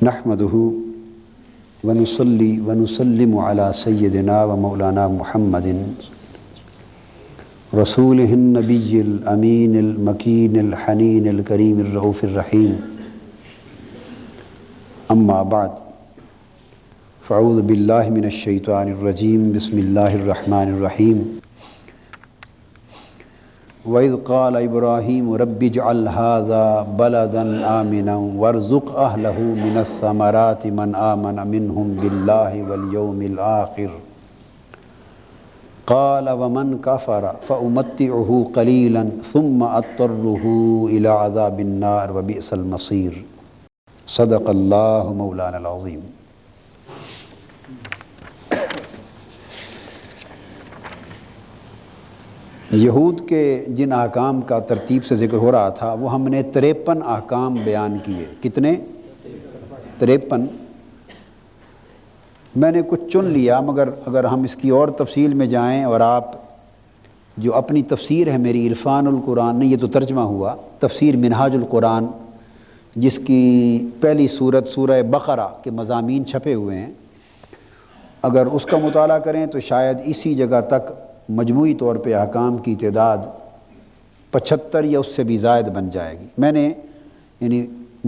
نحمدہ ونصلی ونسلم علی سیدنا و مولانا محمد رسولہ النبی الامین المکین الحنین الکریم الرؤوف الرحیم اما بعد فاعوذ باللہ من الشیطان الرجیم بسم اللہ الرحمن الرحیم وَإِذْ قَالَ إِبْرَاهِيمُ رَبِّ اجْعَلْ هَذَا بَلَدًا آمِنًا وَارْزُقْ أَهْلَهُ مِنَ الثَّمَرَاتِ مَنْ آمَنَ مِنْهُمْ بِاللَّهِ وَالْيَوْمِ الْآخِرِ قَالَ وَمَنْ كَفَرَ فَأُمَتِّعُهُ قَلِيلًا ثُمَّ أَضْطَرُّهُ إِلَى عَذَابِ النَّارِ وَبِئْسَ الْمَصِيرُ صدق اللہ مولانا العظیم۔ یہود کے جن احکام کا ترتیب سے ذکر ہو رہا تھا وہ ہم نے 53 احکام بیان کیے۔ کتنے؟ 53۔ میں نے کچھ چن لیا، مگر اگر ہم اس کی اور تفصیل میں جائیں اور آپ جو اپنی تفسیر ہے میری عرفان القرآن نہیں، یہ تو ترجمہ ہوا، تفسیر منہاج القرآن جس کی پہلی سورت سورہ بقرہ کے مضامین چھپے ہوئے ہیں، اگر اس کا مطالعہ کریں تو شاید اسی جگہ تک مجموعی طور پہ احکام کی تعداد 75 یا اس سے بھی زائد بن جائے گی۔ میں نے یعنی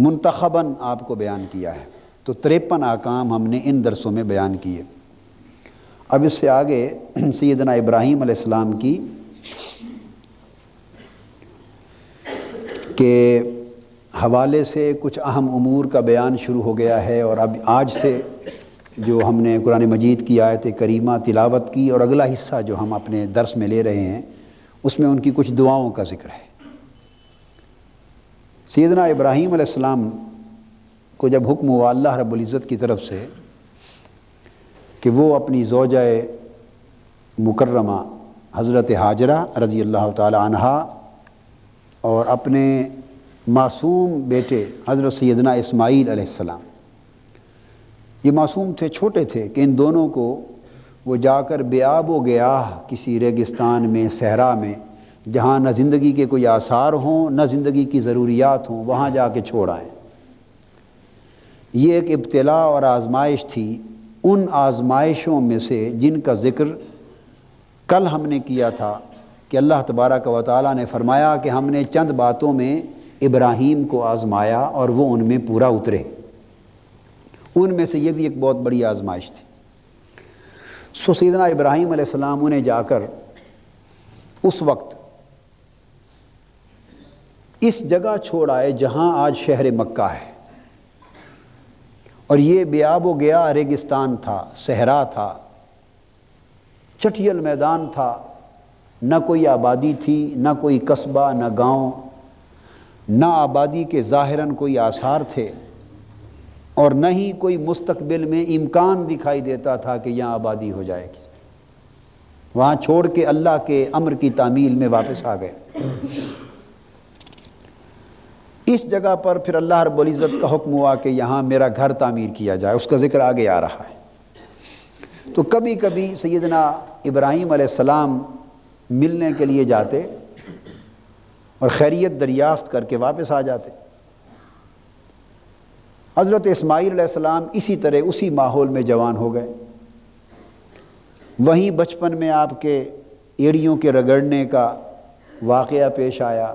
منتخباً آپ کو بیان کیا ہے، تو 53 احکام ہم نے ان درسوں میں بیان کیے۔ اب اس سے آگے سیدنا ابراہیم علیہ السلام کی کے حوالے سے کچھ اہم امور کا بیان شروع ہو گیا ہے، اور اب آج سے جو ہم نے قرآن مجید کی آیت کریمہ تلاوت کی اور اگلا حصہ جو ہم اپنے درس میں لے رہے ہیں اس میں ان کی کچھ دعاؤں کا ذکر ہے۔ سیدنا ابراہیم علیہ السلام کو جب حکم ہوا اللہ رب العزت کی طرف سے کہ وہ اپنی زوجہ مکرمہ حضرت ہاجرہ رضی اللہ تعالی عنہا اور اپنے معصوم بیٹے حضرت سیدنا اسماعیل علیہ السلام، یہ معصوم تھے، چھوٹے تھے، کہ ان دونوں کو وہ جا کر بے آب و گیاہ کسی ریگستان میں، صحرا میں، جہاں نہ زندگی کے کوئی آثار ہوں نہ زندگی کی ضروریات ہوں، وہاں جا کے چھوڑ آئیں۔ یہ ایک ابتلاء اور آزمائش تھی، ان آزمائشوں میں سے جن کا ذکر کل ہم نے کیا تھا کہ اللہ تبارک و تعالیٰ نے فرمایا کہ ہم نے چند باتوں میں ابراہیم کو آزمایا اور وہ ان میں پورا اترے۔ ان میں سے یہ بھی ایک بہت بڑی آزمائش تھی۔ سو سیدنا ابراہیم علیہ السلام انہیں جا کر اس وقت اس جگہ چھوڑ آئے جہاں آج شہر مکہ ہے، اور یہ بے آب و گیا ریگستان تھا، صحرا تھا، چٹیل میدان تھا، نہ کوئی آبادی تھی، نہ کوئی قصبہ، نہ گاؤں، نہ آبادی کے ظاہراً کوئی آثار تھے، اور نہ ہی کوئی مستقبل میں امکان دکھائی دیتا تھا کہ یہاں آبادی ہو جائے گی۔ وہاں چھوڑ کے اللہ کے امر کی تعمیل میں واپس آ گئے۔ اس جگہ پر پھر اللہ رب العزت کا حکم ہوا کہ یہاں میرا گھر تعمیر کیا جائے، اس کا ذکر آگے آ رہا ہے۔ تو کبھی کبھی سیدنا ابراہیم علیہ السلام ملنے کے لیے جاتے اور خیریت دریافت کر کے واپس آ جاتے۔ حضرت اسماعیل علیہ السلام اسی طرح اسی ماحول میں جوان ہو گئے۔ وہیں بچپن میں آپ کے ایڑیوں کے رگڑنے کا واقعہ پیش آیا،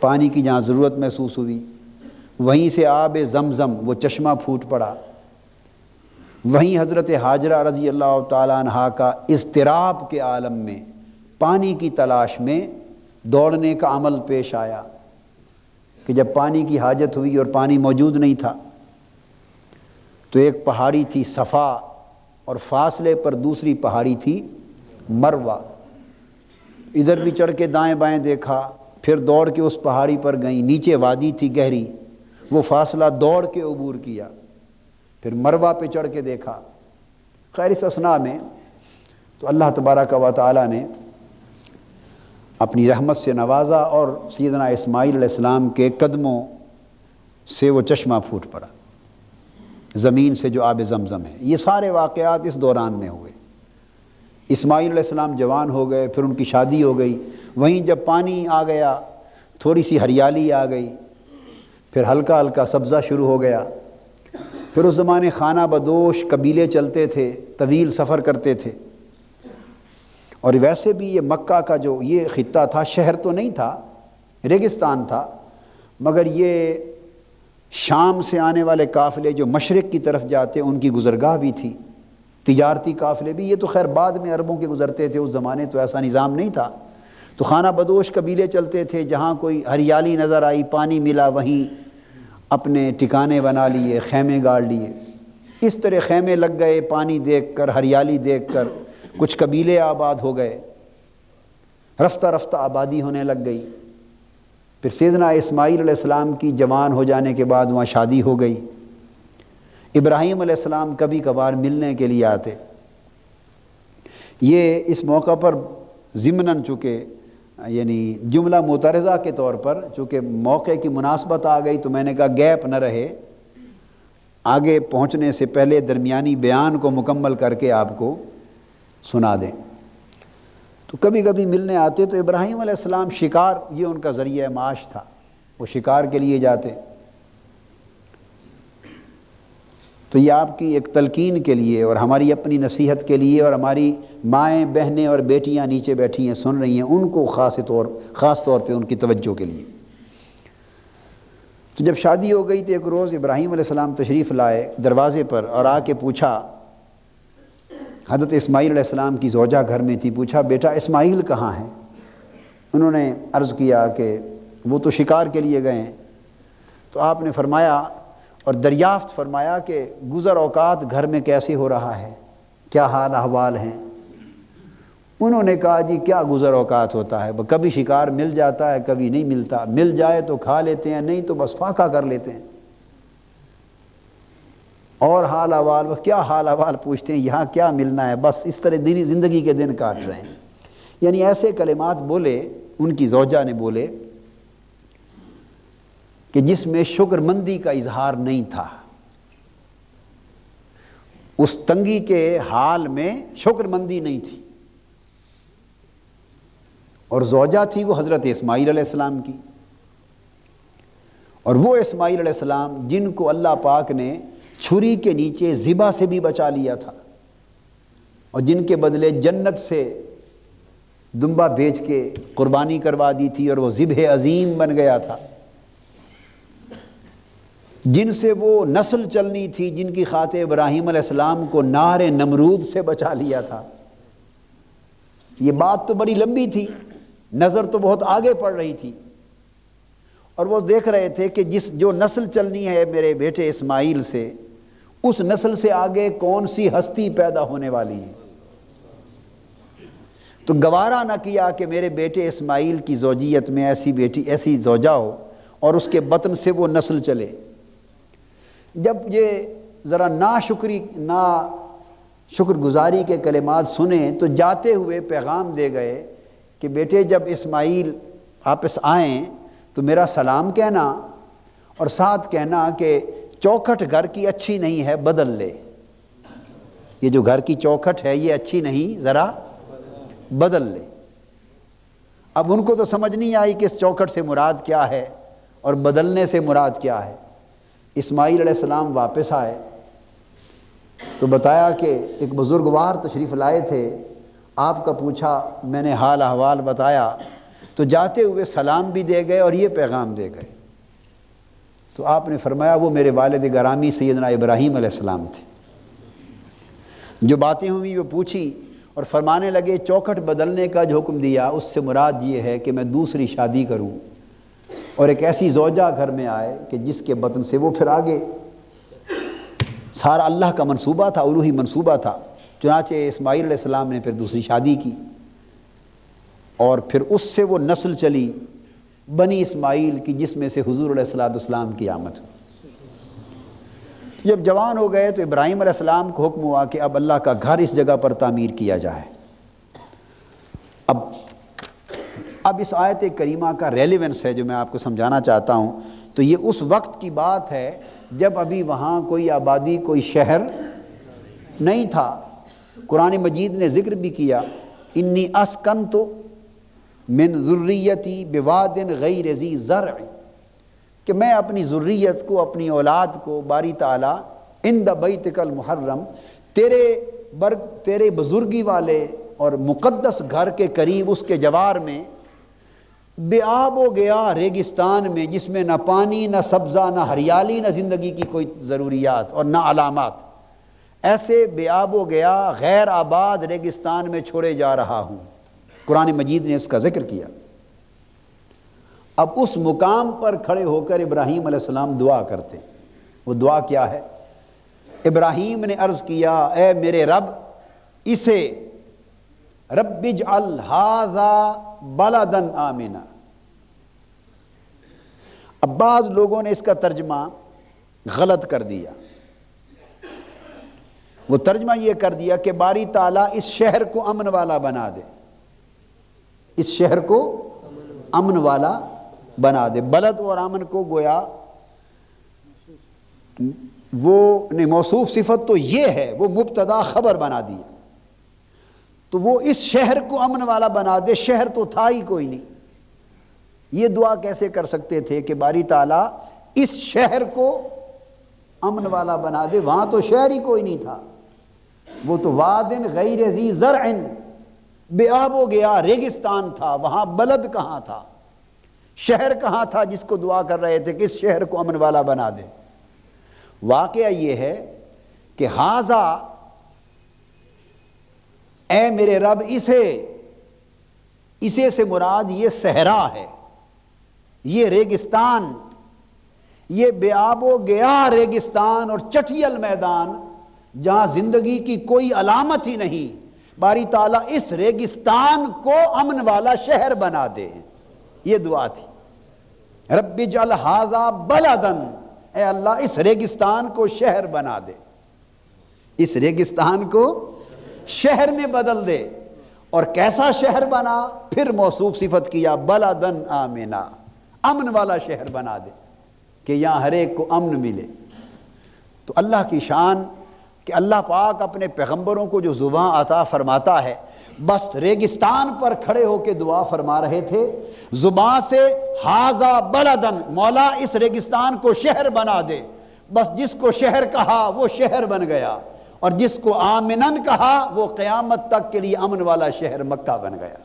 پانی کی جہاں ضرورت محسوس ہوئی، وہیں سے آب زمزم وہ چشمہ پھوٹ پڑا، وہیں حضرت ہاجرہ رضی اللہ تعالیٰ عنہا کا اضطراب کے عالم میں پانی کی تلاش میں دوڑنے کا عمل پیش آیا کہ جب پانی کی حاجت ہوئی اور پانی موجود نہیں تھا تو ایک پہاڑی تھی صفا اور فاصلے پر دوسری پہاڑی تھی مروہ، ادھر بھی چڑھ کے دائیں بائیں دیکھا، پھر دوڑ کے اس پہاڑی پر گئیں، نیچے وادی تھی گہری، وہ فاصلہ دوڑ کے عبور کیا، پھر مروہ پہ چڑھ کے دیکھا۔ خیر اس اثناء میں تو اللہ تبارک و تعالیٰ نے اپنی رحمت سے نوازا اور سیدنا اسماعیل علیہ السلام کے قدموں سے وہ چشمہ پھوٹ پڑا، زمین سے جو آب زمزم ہے۔ یہ سارے واقعات اس دوران میں ہوئے۔ اسماعیل علیہ السلام جوان ہو گئے، پھر ان کی شادی ہو گئی، وہیں جب پانی آ گیا تھوڑی سی ہریالی آ گئی، پھر ہلکا ہلکا سبزہ شروع ہو گیا۔ پھر اس زمانے خانہ بدوش قبیلے چلتے تھے، طویل سفر کرتے تھے، اور ویسے بھی یہ مکہ کا جو یہ خطہ تھا شہر تو نہیں تھا، ریگستان تھا، مگر یہ شام سے آنے والے قافلے جو مشرق کی طرف جاتے ان کی گزرگاہ بھی تھی، تجارتی قافلے بھی۔ یہ تو خیر بعد میں عربوں کے گزرتے تھے، اس زمانے تو ایسا نظام نہیں تھا۔ تو خانہ بدوش قبیلے چلتے تھے، جہاں کوئی ہریالی نظر آئی، پانی ملا، وہیں اپنے ٹھکانے بنا لیے، خیمے گاڑ لیے۔ اس طرح خیمے لگ گئے، پانی دیکھ کر، ہریالی دیکھ کر کچھ قبیلے آباد ہو گئے، رفتہ رفتہ آبادی ہونے لگ گئی۔ پھر سیدنا اسماعیل علیہ السلام کی جوان ہو جانے کے بعد وہاں شادی ہو گئی۔ ابراہیم علیہ السلام کبھی کبھار ملنے کے لیے آتے۔ یہ اس موقع پر ضمناً چونکہ یعنی جملہ معترضہ کے طور پر چونکہ موقع کی مناسبت آ گئی تو میں نے کہا گیپ نہ رہے، آگے پہنچنے سے پہلے درمیانی بیان کو مکمل کر کے آپ کو سنا دیں۔ تو کبھی کبھی ملنے آتے تو ابراہیم علیہ السلام شکار، یہ ان کا ذریعہ معاش تھا، وہ شکار کے لیے جاتے۔ تو یہ آپ کی ایک تلقین کے لیے اور ہماری اپنی نصیحت کے لیے، اور ہماری مائیں بہنیں اور بیٹیاں نیچے بیٹھی ہیں سن رہی ہیں، ان کو خاص طور پہ ان کی توجہ کے لیے۔ تو جب شادی ہو گئی تو ایک روز ابراہیم علیہ السلام تشریف لائے دروازے پر اور آ کے پوچھا، حضرت اسماعیل علیہ السلام کی زوجہ گھر میں تھی، پوچھا بیٹا اسماعیل کہاں ہے؟ انہوں نے عرض کیا کہ وہ تو شکار کے لیے گئے ہیں۔ تو آپ نے فرمایا اور دریافت فرمایا کہ گزر اوقات گھر میں کیسے ہو رہا ہے، کیا حال احوال ہیں؟ انہوں نے کہا جی کیا گزر اوقات ہوتا ہے، کبھی شکار مل جاتا ہے کبھی نہیں ملتا، مل جائے تو کھا لیتے ہیں، نہیں تو بس فاقہ کر لیتے ہیں۔ اور حال احوال، کیا حال احوال پوچھتے ہیں، یہاں کیا ملنا ہے، بس اس طرح دینی زندگی کے دن کاٹ رہے ہیں۔ یعنی ایسے کلمات بولے، ان کی زوجہ نے بولے کہ جس میں شکر مندی کا اظہار نہیں تھا، اس تنگی کے حال میں شکر مندی نہیں تھی۔ اور زوجہ تھی وہ حضرت اسماعیل علیہ السلام کی، اور وہ اسماعیل علیہ السلام جن کو اللہ پاک نے چھری کے نیچے ذبح سے بھی بچا لیا تھا، اور جن کے بدلے جنت سے دمبا بیچ کے قربانی کروا دی تھی اور وہ ذبح عظیم بن گیا تھا، جن سے وہ نسل چلنی تھی، جن کی خاطر ابراہیم علیہ السلام کو نار نمرود سے بچا لیا تھا۔ یہ بات تو بڑی لمبی تھی، نظر تو بہت آگے پڑ رہی تھی، اور وہ دیکھ رہے تھے کہ جو نسل چلنی ہے میرے بیٹے اسماعیل سے، اس نسل سے آگے کون سی ہستی پیدا ہونے والی ہے۔ تو گوارا نہ کیا کہ میرے بیٹے اسماعیل کی زوجیت میں ایسی بیٹی، ایسی زوجہ ہو اور اس کے بطن سے وہ نسل چلے۔ جب یہ ذرا نا شکر گزاری کے کلمات سنیں تو جاتے ہوئے پیغام دے گئے کہ بیٹے جب اسماعیل واپس آئیں تو میرا سلام کہنا، اور ساتھ کہنا کہ چوکھٹ گھر کی اچھی نہیں ہے، بدل لے۔ یہ جو گھر کی چوکھٹ ہے یہ اچھی نہیں، ذرا بدل لے۔ اب ان کو تو سمجھ نہیں آئی کہ اس چوکھٹ سے مراد کیا ہے اور بدلنے سے مراد کیا ہے۔ اسماعیل علیہ السلام واپس آئے تو بتایا کہ ایک بزرگوار تشریف لائے تھے، آپ کا پوچھا، میں نے حال احوال بتایا، تو جاتے ہوئے سلام بھی دے گئے اور یہ پیغام دے گئے۔ تو آپ نے فرمایا وہ میرے والد گرامی سیدنا ابراہیم علیہ السلام تھے۔ جو باتیں ہوئی وہ پوچھی اور فرمانے لگے چوکھٹ بدلنے کا جو حکم دیا اس سے مراد یہ ہے کہ میں دوسری شادی کروں اور ایک ایسی زوجہ گھر میں آئے کہ جس کے بطن سے وہ پھر آگے سارا اللہ کا منصوبہ تھا، الوہی منصوبہ تھا۔ چنانچہ اسماعیل علیہ السلام نے پھر دوسری شادی کی اور پھر اس سے وہ نسل چلی بنی اسماعیل کی، جس میں سے حضور علیہ السلام کی آمد ہوئی۔ تو جب جوان ہو گئے تو ابراہیم علیہ السلام کو حکم ہوا کہ اب اللہ کا گھر اس جگہ پر تعمیر کیا جائے۔ اب اس آیت کریمہ کا ریلیونس ہے جو میں آپ کو سمجھانا چاہتا ہوں، تو یہ اس وقت کی بات ہے جب ابھی وہاں کوئی آبادی، کوئی شہر نہیں تھا۔ قرآن مجید نے ذکر بھی کیا، انی اسکنت من ذریتی بواد غیر ذی زرع، کہ میں اپنی ذریت کو، اپنی اولاد کو باری تعالیٰ عند بیتک المحرم، تیرے بزرگی والے اور مقدس گھر کے قریب، اس کے جوار میں، بے آب و گیا ریگستان میں، جس میں نہ پانی، نہ سبزہ، نہ ہریالی، نہ زندگی کی کوئی ضروریات اور نہ علامات، ایسے بے آب و گیا غیر آباد ریگستان میں چھوڑے جا رہا ہوں۔ قرآن مجید نے اس کا ذکر کیا۔ اب اس مقام پر کھڑے ہو کر ابراہیم علیہ السلام دعا کرتے، وہ دعا کیا ہے؟ ابراہیم نے عرض کیا، اے میرے رب، اسے رب اجعل ھذا بلدا آمنا۔ اب بعض لوگوں نے اس کا ترجمہ غلط کر دیا، وہ ترجمہ یہ کر دیا کہ باری تعالیٰ اس شہر کو امن والا بنا دے، اس شہر کو امن والا بنا دے۔ بلد اور امن کو گویا وہ موصوف صفت تو یہ ہے، وہ مبتدا خبر بنا دیا، تو وہ اس شہر کو امن والا بنا دے، شہر تو تھا ہی کوئی نہیں۔ یہ دعا کیسے کر سکتے تھے کہ باری تعالیٰ اس شہر کو امن والا بنا دے؟ وہاں تو شہر ہی کوئی نہیں تھا، وہ تو وادن غیر ذی زرع، بے آب و گیا ریگستان تھا، وہاں بلد کہاں تھا، شہر کہاں تھا جس کو دعا کر رہے تھے کہ اس شہر کو امن والا بنا دے؟ واقعہ یہ ہے کہ ھذا، اے میرے رب، اسے سے مراد یہ صحرا ہے، یہ ریگستان، یہ بے آب و گیا ریگستان اور چٹیل میدان جہاں زندگی کی کوئی علامت ہی نہیں، باری تعالیٰ اس ریگستان کو امن والا شہر بنا دے۔ یہ دعا تھی، رب اجعل ھذا بلدا، اے اللہ اس ریگستان کو شہر بنا دے، اس ریگستان کو شہر میں بدل دے۔ اور کیسا شہر بنا؟ پھر موصوف صفت کیا، بلدن آمنا، امن والا شہر بنا دے کہ یہاں ہر ایک کو امن ملے۔ تو اللہ کی شان کہ اللہ پاک اپنے پیغمبروں کو جو زبان عطا فرماتا ہے، بس ریگستان پر کھڑے ہو کے دعا فرما رہے تھے، زبان سے ھذا بلدن، مولا اس ریگستان کو شہر بنا دے۔ بس جس کو شہر کہا وہ شہر بن گیا، اور جس کو آمنن کہا وہ قیامت تک کے لیے امن والا شہر مکہ بن گیا۔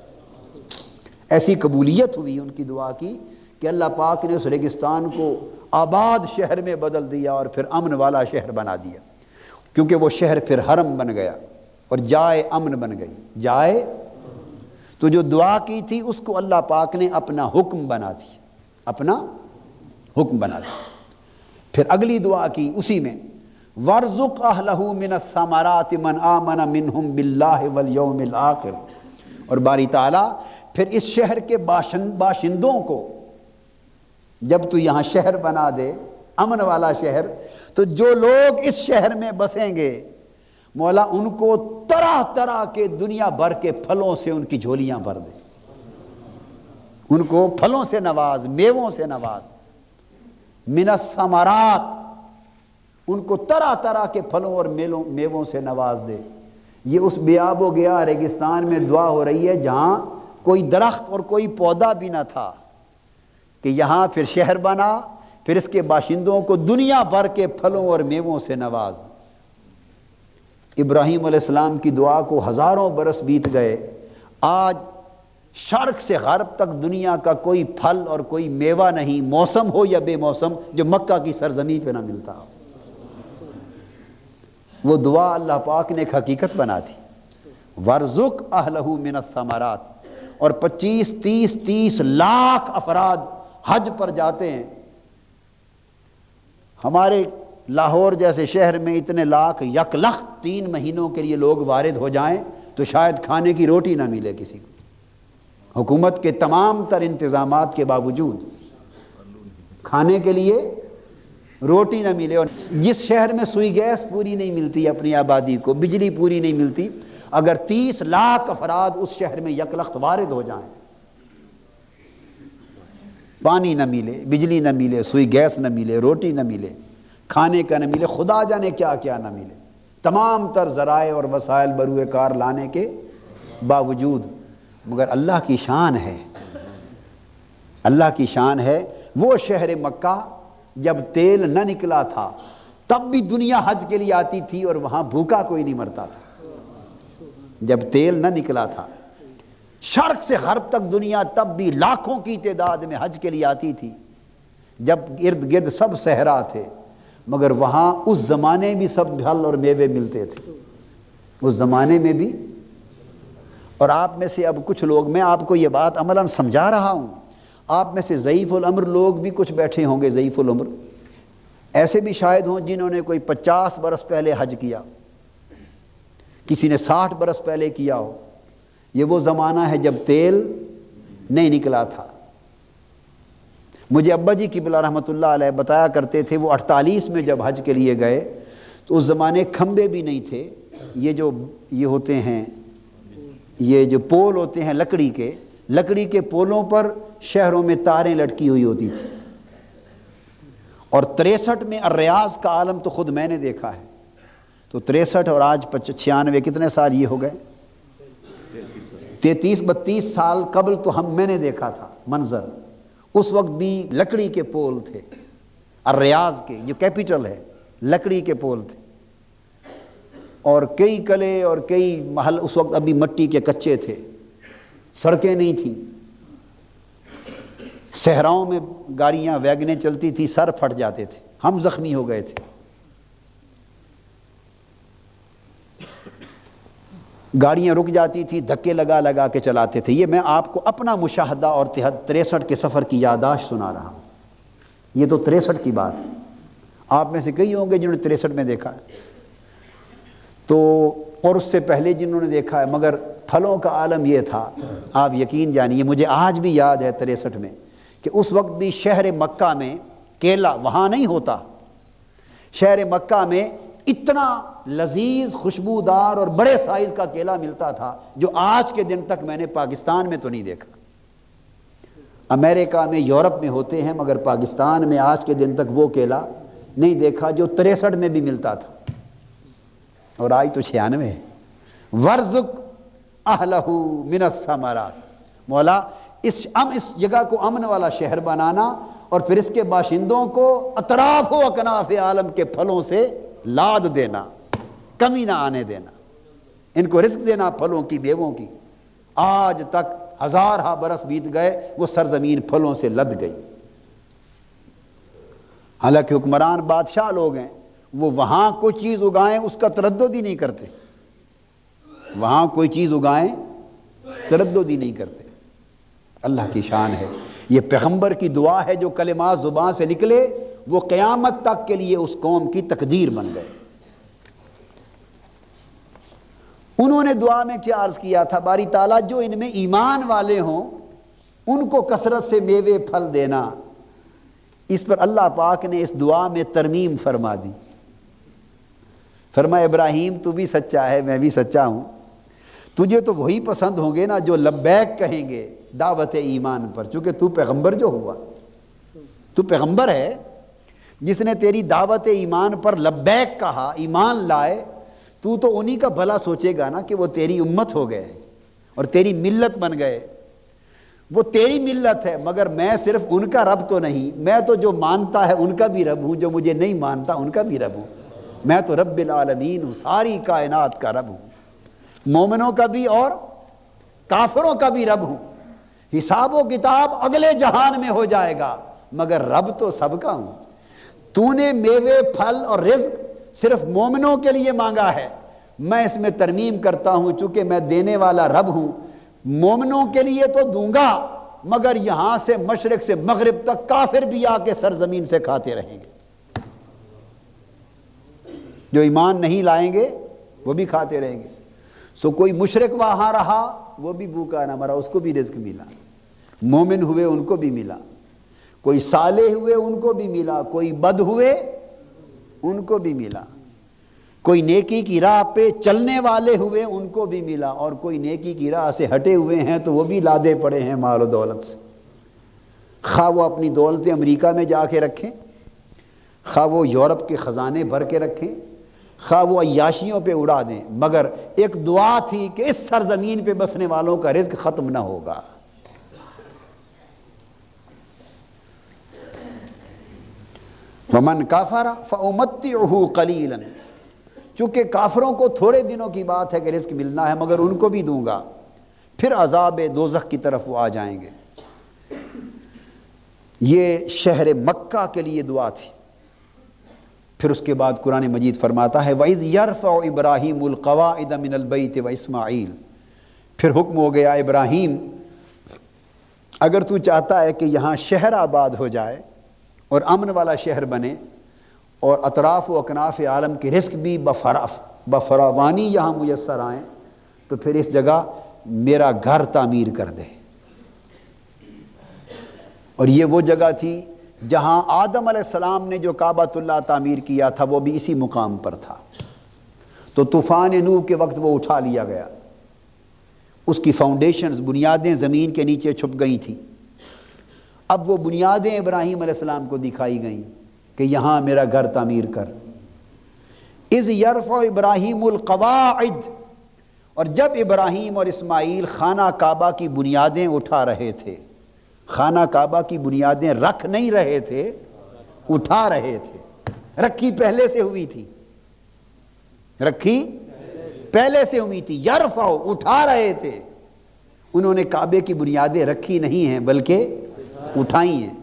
ایسی قبولیت ہوئی ان کی دعا کی کہ اللہ پاک نے اس ریگستان کو آباد شہر میں بدل دیا اور پھر امن والا شہر بنا دیا، کیونکہ وہ شہر پھر حرم بن گیا اور جائے امن بن گئی۔ جائے تو جو دعا کی تھی اس کو اللہ پاک نے اپنا حکم بنا دیا، اپنا حکم بنا دیا۔ پھر اگلی دعا کی اسی میں، وَارْزُقْ أَهْلَهُ مِنَ الثَّمَرَاتِ مَنْ آمَنَ مِنْهُمْ بِاللَّهِ وَالْيَوْمِ الْآخِرِ۔ اور باری تعالیٰ پھر اس شہر کے باشندوں کو، جب تو یہاں شہر بنا دے، امن والا شہر، تو جو لوگ اس شہر میں بسیں گے، مولا ان کو طرح طرح کے دنیا بھر کے پھلوں سے ان کی جھولیاں بھر دے، ان کو پھلوں سے نواز، میووں سے نواز، من الثمرات، ان کو طرح طرح کے پھلوں اور میووں سے نواز دے۔ یہ اس بے آب و گیا ریگستان میں دعا ہو رہی ہے جہاں کوئی درخت اور کوئی پودا بھی نہ تھا، کہ یہاں پھر شہر بنا، پھر اس کے باشندوں کو دنیا بھر کے پھلوں اور میووں سے نواز۔ ابراہیم علیہ السلام کی دعا کو ہزاروں برس بیت گئے، آج شرق سے غرب تک دنیا کا کوئی پھل اور کوئی میوہ نہیں، موسم ہو یا بے موسم، جو مکہ کی سرزمین پہ نہ ملتا ہو۔ وہ دعا اللہ پاک نے ایک حقیقت بنا دی، وَارْزُقْ أَهْلَهُ مِنَ الثَّمَرَاتِ۔ اور 25-30 لاکھ افراد حج پر جاتے ہیں۔ ہمارے لاہور جیسے شہر میں اتنے لاکھ یک لخت 3 مہینوں کے لیے لوگ وارد ہو جائیں تو شاید کھانے کی روٹی نہ ملے کسی کو، حکومت کے تمام تر انتظامات کے باوجود کھانے کے لیے روٹی نہ ملے۔ اور جس شہر میں سوئی گیس پوری نہیں ملتی اپنی آبادی کو، بجلی پوری نہیں ملتی، اگر 30 لاکھ افراد اس شہر میں یک لخت وارد ہو جائیں، پانی نہ ملے، بجلی نہ ملے، سوئی گیس نہ ملے، روٹی نہ ملے، کھانے کا نہ ملے، خدا جانے کیا کیا نہ ملے، تمام تر ذرائع اور وسائل بروئے کار لانے کے باوجود، مگر اللہ کی شان ہے، اللہ کی شان ہے، وہ شہر مکہ جب تیل نہ نکلا تھا تب بھی دنیا حج کے لیے آتی تھی اور وہاں بھوکا کوئی نہیں مرتا تھا. جب تیل نہ نکلا تھا شرق سے غرب تک دنیا تب بھی لاکھوں کی تعداد میں حج کے لیے آتی تھی. جب ارد گرد سب صحرا تھے مگر وہاں اس زمانے بھی سب پھل اور میوے ملتے تھے اس زمانے میں بھی. اور آپ میں سے اب کچھ لوگ، میں آپ کو یہ بات عملاً سمجھا رہا ہوں، آپ میں سے ضعیف الامر لوگ بھی کچھ بیٹھے ہوں گے، ضعیف الامر ایسے بھی شاید ہوں جنہوں نے کوئی 50 برس پہلے حج کیا، کسی نے 60 برس پہلے کیا ہو. یہ وہ زمانہ ہے جب تیل نہیں نکلا تھا. مجھے ابا جی قبلہ رحمۃ اللہ علیہ بتایا کرتے تھے، وہ 48 میں جب حج کے لیے گئے تو اس زمانے کھمبے بھی نہیں تھے. یہ ہوتے ہیں، یہ جو پول ہوتے ہیں لکڑی کے پولوں پر شہروں میں تاریں لٹکی ہوئی ہوتی تھی. اور 63 میں الریاض کا عالم تو خود میں نے دیکھا ہے. تو 63 اور آج 96 کتنے سال یہ ہو گئے؟ 33-32 سال قبل تو میں نے دیکھا تھا منظر. اس وقت بھی لکڑی کے پول تھے، الریاض کے جو کیپٹل ہے لکڑی کے پول تھے. اور کئی قلعے اور کئی محل اس وقت ابھی مٹی کے کچے تھے، سڑکیں نہیں تھیں، صحراؤں میں گاڑیاں ویگنیں چلتی تھی، سر پھٹ جاتے تھے، ہم زخمی ہو گئے تھے. گاڑیاں رک جاتی تھی، دھکے لگا کے چلاتے تھے. یہ میں آپ کو اپنا مشاہدہ اور 63 کے سفر کی یادداشت سنا رہا ہوں. یہ تو 63 کی بات ہے. آپ میں سے کئی ہوں گے جنہوں نے 63 میں دیکھا ہے تو، اور اس سے پہلے جنہوں نے دیکھا ہے. مگر پھلوں کا عالم یہ تھا، آپ یقین جانیے مجھے آج بھی یاد ہے 63 میں کہ اس وقت بھی شہر مکہ میں کیلا وہاں نہیں ہوتا. شہر مکہ میں اتنا لذیذ خوشبودار اور بڑے سائز کا کیلا ملتا تھا جو آج کے دن تک میں نے پاکستان میں تو نہیں دیکھا. امریکہ میں، یورپ میں ہوتے ہیں مگر پاکستان میں آج کے دن تک وہ کیلا نہیں دیکھا جو 63 میں بھی ملتا تھا. اور آج تو 96 ہے. ورزق اہلہ من الثمرات. مولا اس جگہ کو امن والا شہر بنانا اور پھر اس کے باشندوں کو اطراف و اکناف عالم کے پھلوں سے لاد دینا، کمی نہ آنے دینا، ان کو رزق دینا پھلوں کی، میووں کی. آج تک 1000 برس بیت گئے وہ سرزمین پھلوں سے لد گئی. حالانکہ حکمران بادشاہ لوگ ہیں، وہ وہاں کوئی چیز اگائیں اس کا تردد ہی نہیں کرتے، وہاں کوئی چیز اگائیں تردد ہی نہیں کرتے. اللہ کی شان ہے. یہ پیغمبر کی دعا ہے، جو کلمات زبان سے نکلے وہ قیامت تک کے لیے اس قوم کی تقدیر بن گئے. انہوں نے دعا میں کیا عرض کیا تھا؟ باری تعالیٰ جو ان میں ایمان والے ہوں ان کو کثرت سے میوے پھل دینا. اس پر اللہ پاک نے اس دعا میں ترمیم فرما دی. فرمایا ابراہیم تو بھی سچا ہے، میں بھی سچا ہوں، تجھے تو وہی پسند ہوں گے نا جو لبیک کہیں گے دعوت ایمان پر. چونکہ تو پیغمبر جو ہوا، تو پیغمبر ہے جس نے تیری دعوت ایمان پر لبیک کہا، ایمان لائے، تو انہی کا بھلا سوچے گا نا کہ وہ تیری امت ہو گئے اور تیری ملت بن گئے. وہ تیری ملت ہے مگر میں صرف ان کا رب تو نہیں، میں تو جو مانتا ہے ان کا بھی رب ہوں، جو مجھے نہیں مانتا ان کا بھی رب ہوں. میں تو رب العالمین ہوں، ساری کائنات کا رب ہوں، مومنوں کا بھی اور کافروں کا بھی رب ہوں. حساب و کتاب اگلے جہان میں ہو جائے گا مگر رب تو سب کا ہوں. تو نے میوے پھل اور رزق صرف مومنوں کے لیے مانگا ہے، میں اس میں ترمیم کرتا ہوں چونکہ میں دینے والا رب ہوں، مومنوں کے لیے تو دوں گا مگر یہاں سے مشرق سے مغرب تک کافر بھی آ کے سرزمین سے کھاتے رہیں گے. جو ایمان نہیں لائیں گے وہ بھی کھاتے رہیں گے. سو کوئی مشرک وہاں رہا وہ بھی بھوکا نہ مرا، اس کو بھی رزق ملا. مومن ہوئے ان کو بھی ملا، کوئی صالح ہوئے ان کو بھی ملا، کوئی بد ہوئے ان کو بھی ملا، کوئی نیکی کی راہ پہ چلنے والے ہوئے ان کو بھی ملا، اور کوئی نیکی کی راہ سے ہٹے ہوئے ہیں تو وہ بھی لادے پڑے ہیں مال و دولت سے. خواہ وہ اپنی دولتیں امریکہ میں جا کے رکھیں، خواہ وہ یورپ کے خزانے بھر کے رکھیں، خواہ وہ عیاشیوں پہ اڑا دیں، مگر ایک دعا تھی کہ اس سرزمین پہ بسنے والوں کا رزق ختم نہ ہوگا. ومن کافر فامتعہ قلیلا، چونکہ کافروں کو تھوڑے دنوں کی بات ہے کہ رزق ملنا ہے، مگر ان کو بھی دوں گا، پھر عذاب دوزخ کی طرف وہ آ جائیں گے۔ یہ شہر مکہ کے لیے دعا تھی۔ پھر اس کے بعد قرآن مجید فرماتا ہے وَإِذْ يَرْفَعُ إِبْرَاهِيمُ الْقَوَاعِدَ مِنَ الْبَيْتِ وَإِسْمَاعِيلُ، پھر حکم ہو گیا ابراہیم اگر تو چاہتا ہے کہ یہاں شہر آباد ہو جائے اور امن والا شہر بنے اور اطراف و اکناف عالم کے رزق بھی بفراوانی یہاں میسر آئیں، تو پھر اس جگہ میرا گھر تعمیر کر دے۔ اور یہ وہ جگہ تھی جہاں آدم علیہ السلام نے جو کعبۃ اللہ تعمیر کیا تھا وہ بھی اسی مقام پر تھا، تو طوفان نوح کے وقت وہ اٹھا لیا گیا، اس کی فاؤنڈیشنز بنیادیں زمین کے نیچے چھپ گئی تھیں، اب وہ بنیادیں ابراہیم علیہ السلام کو دکھائی گئیں کہ یہاں میرا گھر تعمیر کر۔ اذ یرفع ابراہیم القواعد، اور جب ابراہیم اور اسماعیل خانہ کعبہ کی بنیادیں اٹھا رہے تھے، خانہ کعبہ کی بنیادیں رکھ نہیں رہے تھے، اٹھا رہے تھے، رکھی پہلے سے ہوئی تھی، رکھی پہلے سے ہوئی تھی، یرفع اٹھا رہے تھے، انہوں نے کعبے کی بنیادیں رکھی نہیں ہیں بلکہ اٹھائی ہیں۔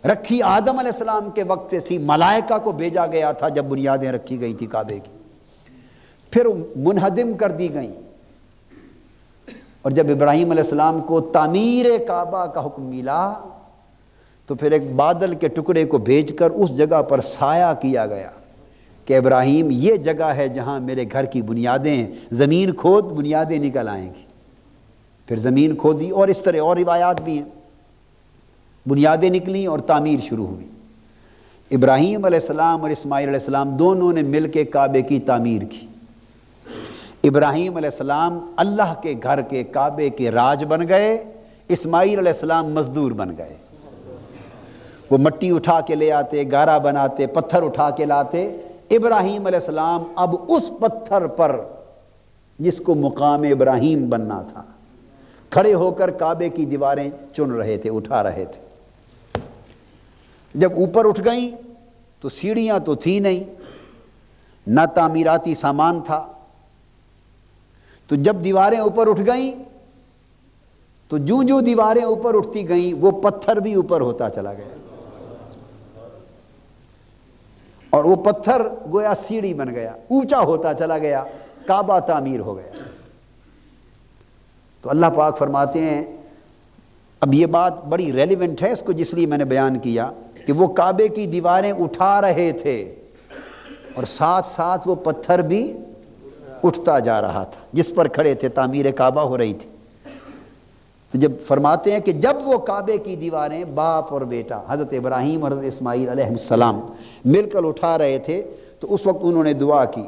رکھی آدم علیہ السلام کے وقت سے تھی، ملائکہ کو بھیجا گیا تھا جب بنیادیں رکھی گئی تھی کعبے کی، پھر منہدم کر دی گئیں، اور جب ابراہیم علیہ السلام کو تعمیر کعبہ کا حکم ملا تو پھر ایک بادل کے ٹکڑے کو بھیج کر اس جگہ پر سایہ کیا گیا کہ ابراہیم یہ جگہ ہے جہاں میرے گھر کی بنیادیں ہیں، زمین کھود بنیادیں نکل آئیں گی۔ پھر زمین کھودی، اور اس طرح اور روایات بھی ہیں، بنیادیں نکلیں اور تعمیر شروع ہوئی۔ ابراہیم علیہ السلام اور اسماعیل علیہ السلام دونوں نے مل کے کعبے کی تعمیر کی۔ ابراہیم علیہ السلام اللہ کے گھر کے کعبے کے راج بن گئے، اسماعیل علیہ السلام مزدور بن گئے، وہ مٹی اٹھا کے لے آتے، گارا بناتے، پتھر اٹھا کے لاتے، ابراہیم علیہ السلام اب اس پتھر پر جس کو مقام ابراہیم بننا تھا کھڑے ہو کر کعبے کی دیواریں چن رہے تھے، اٹھا رہے تھے۔ جب اوپر اٹھ گئیں تو سیڑھیاں تو تھی نہیں، نہ تعمیراتی سامان تھا، تو جب دیواریں اوپر اٹھ گئیں تو جوں جوں دیواریں اوپر اٹھتی گئیں وہ پتھر بھی اوپر ہوتا چلا گیا، اور وہ پتھر گویا سیڑھی بن گیا، اونچا ہوتا چلا گیا، کعبہ تعمیر ہو گیا۔ تو اللہ پاک فرماتے ہیں، اب یہ بات بڑی ریلیونٹ ہے اس کو جس لیے میں نے بیان کیا کہ وہ کعبے کی دیواریں اٹھا رہے تھے اور ساتھ ساتھ وہ پتھر بھی اٹھتا جا رہا تھا جس پر کھڑے تھے، تعمیر کعبہ ہو رہی تھی۔ تو جب فرماتے ہیں کہ جب وہ کعبے کی دیواریں باپ اور بیٹا حضرت ابراہیم اور حضرت اسماعیل علیہ السلام مل کر اٹھا رہے تھے تو اس وقت انہوں نے دعا کی،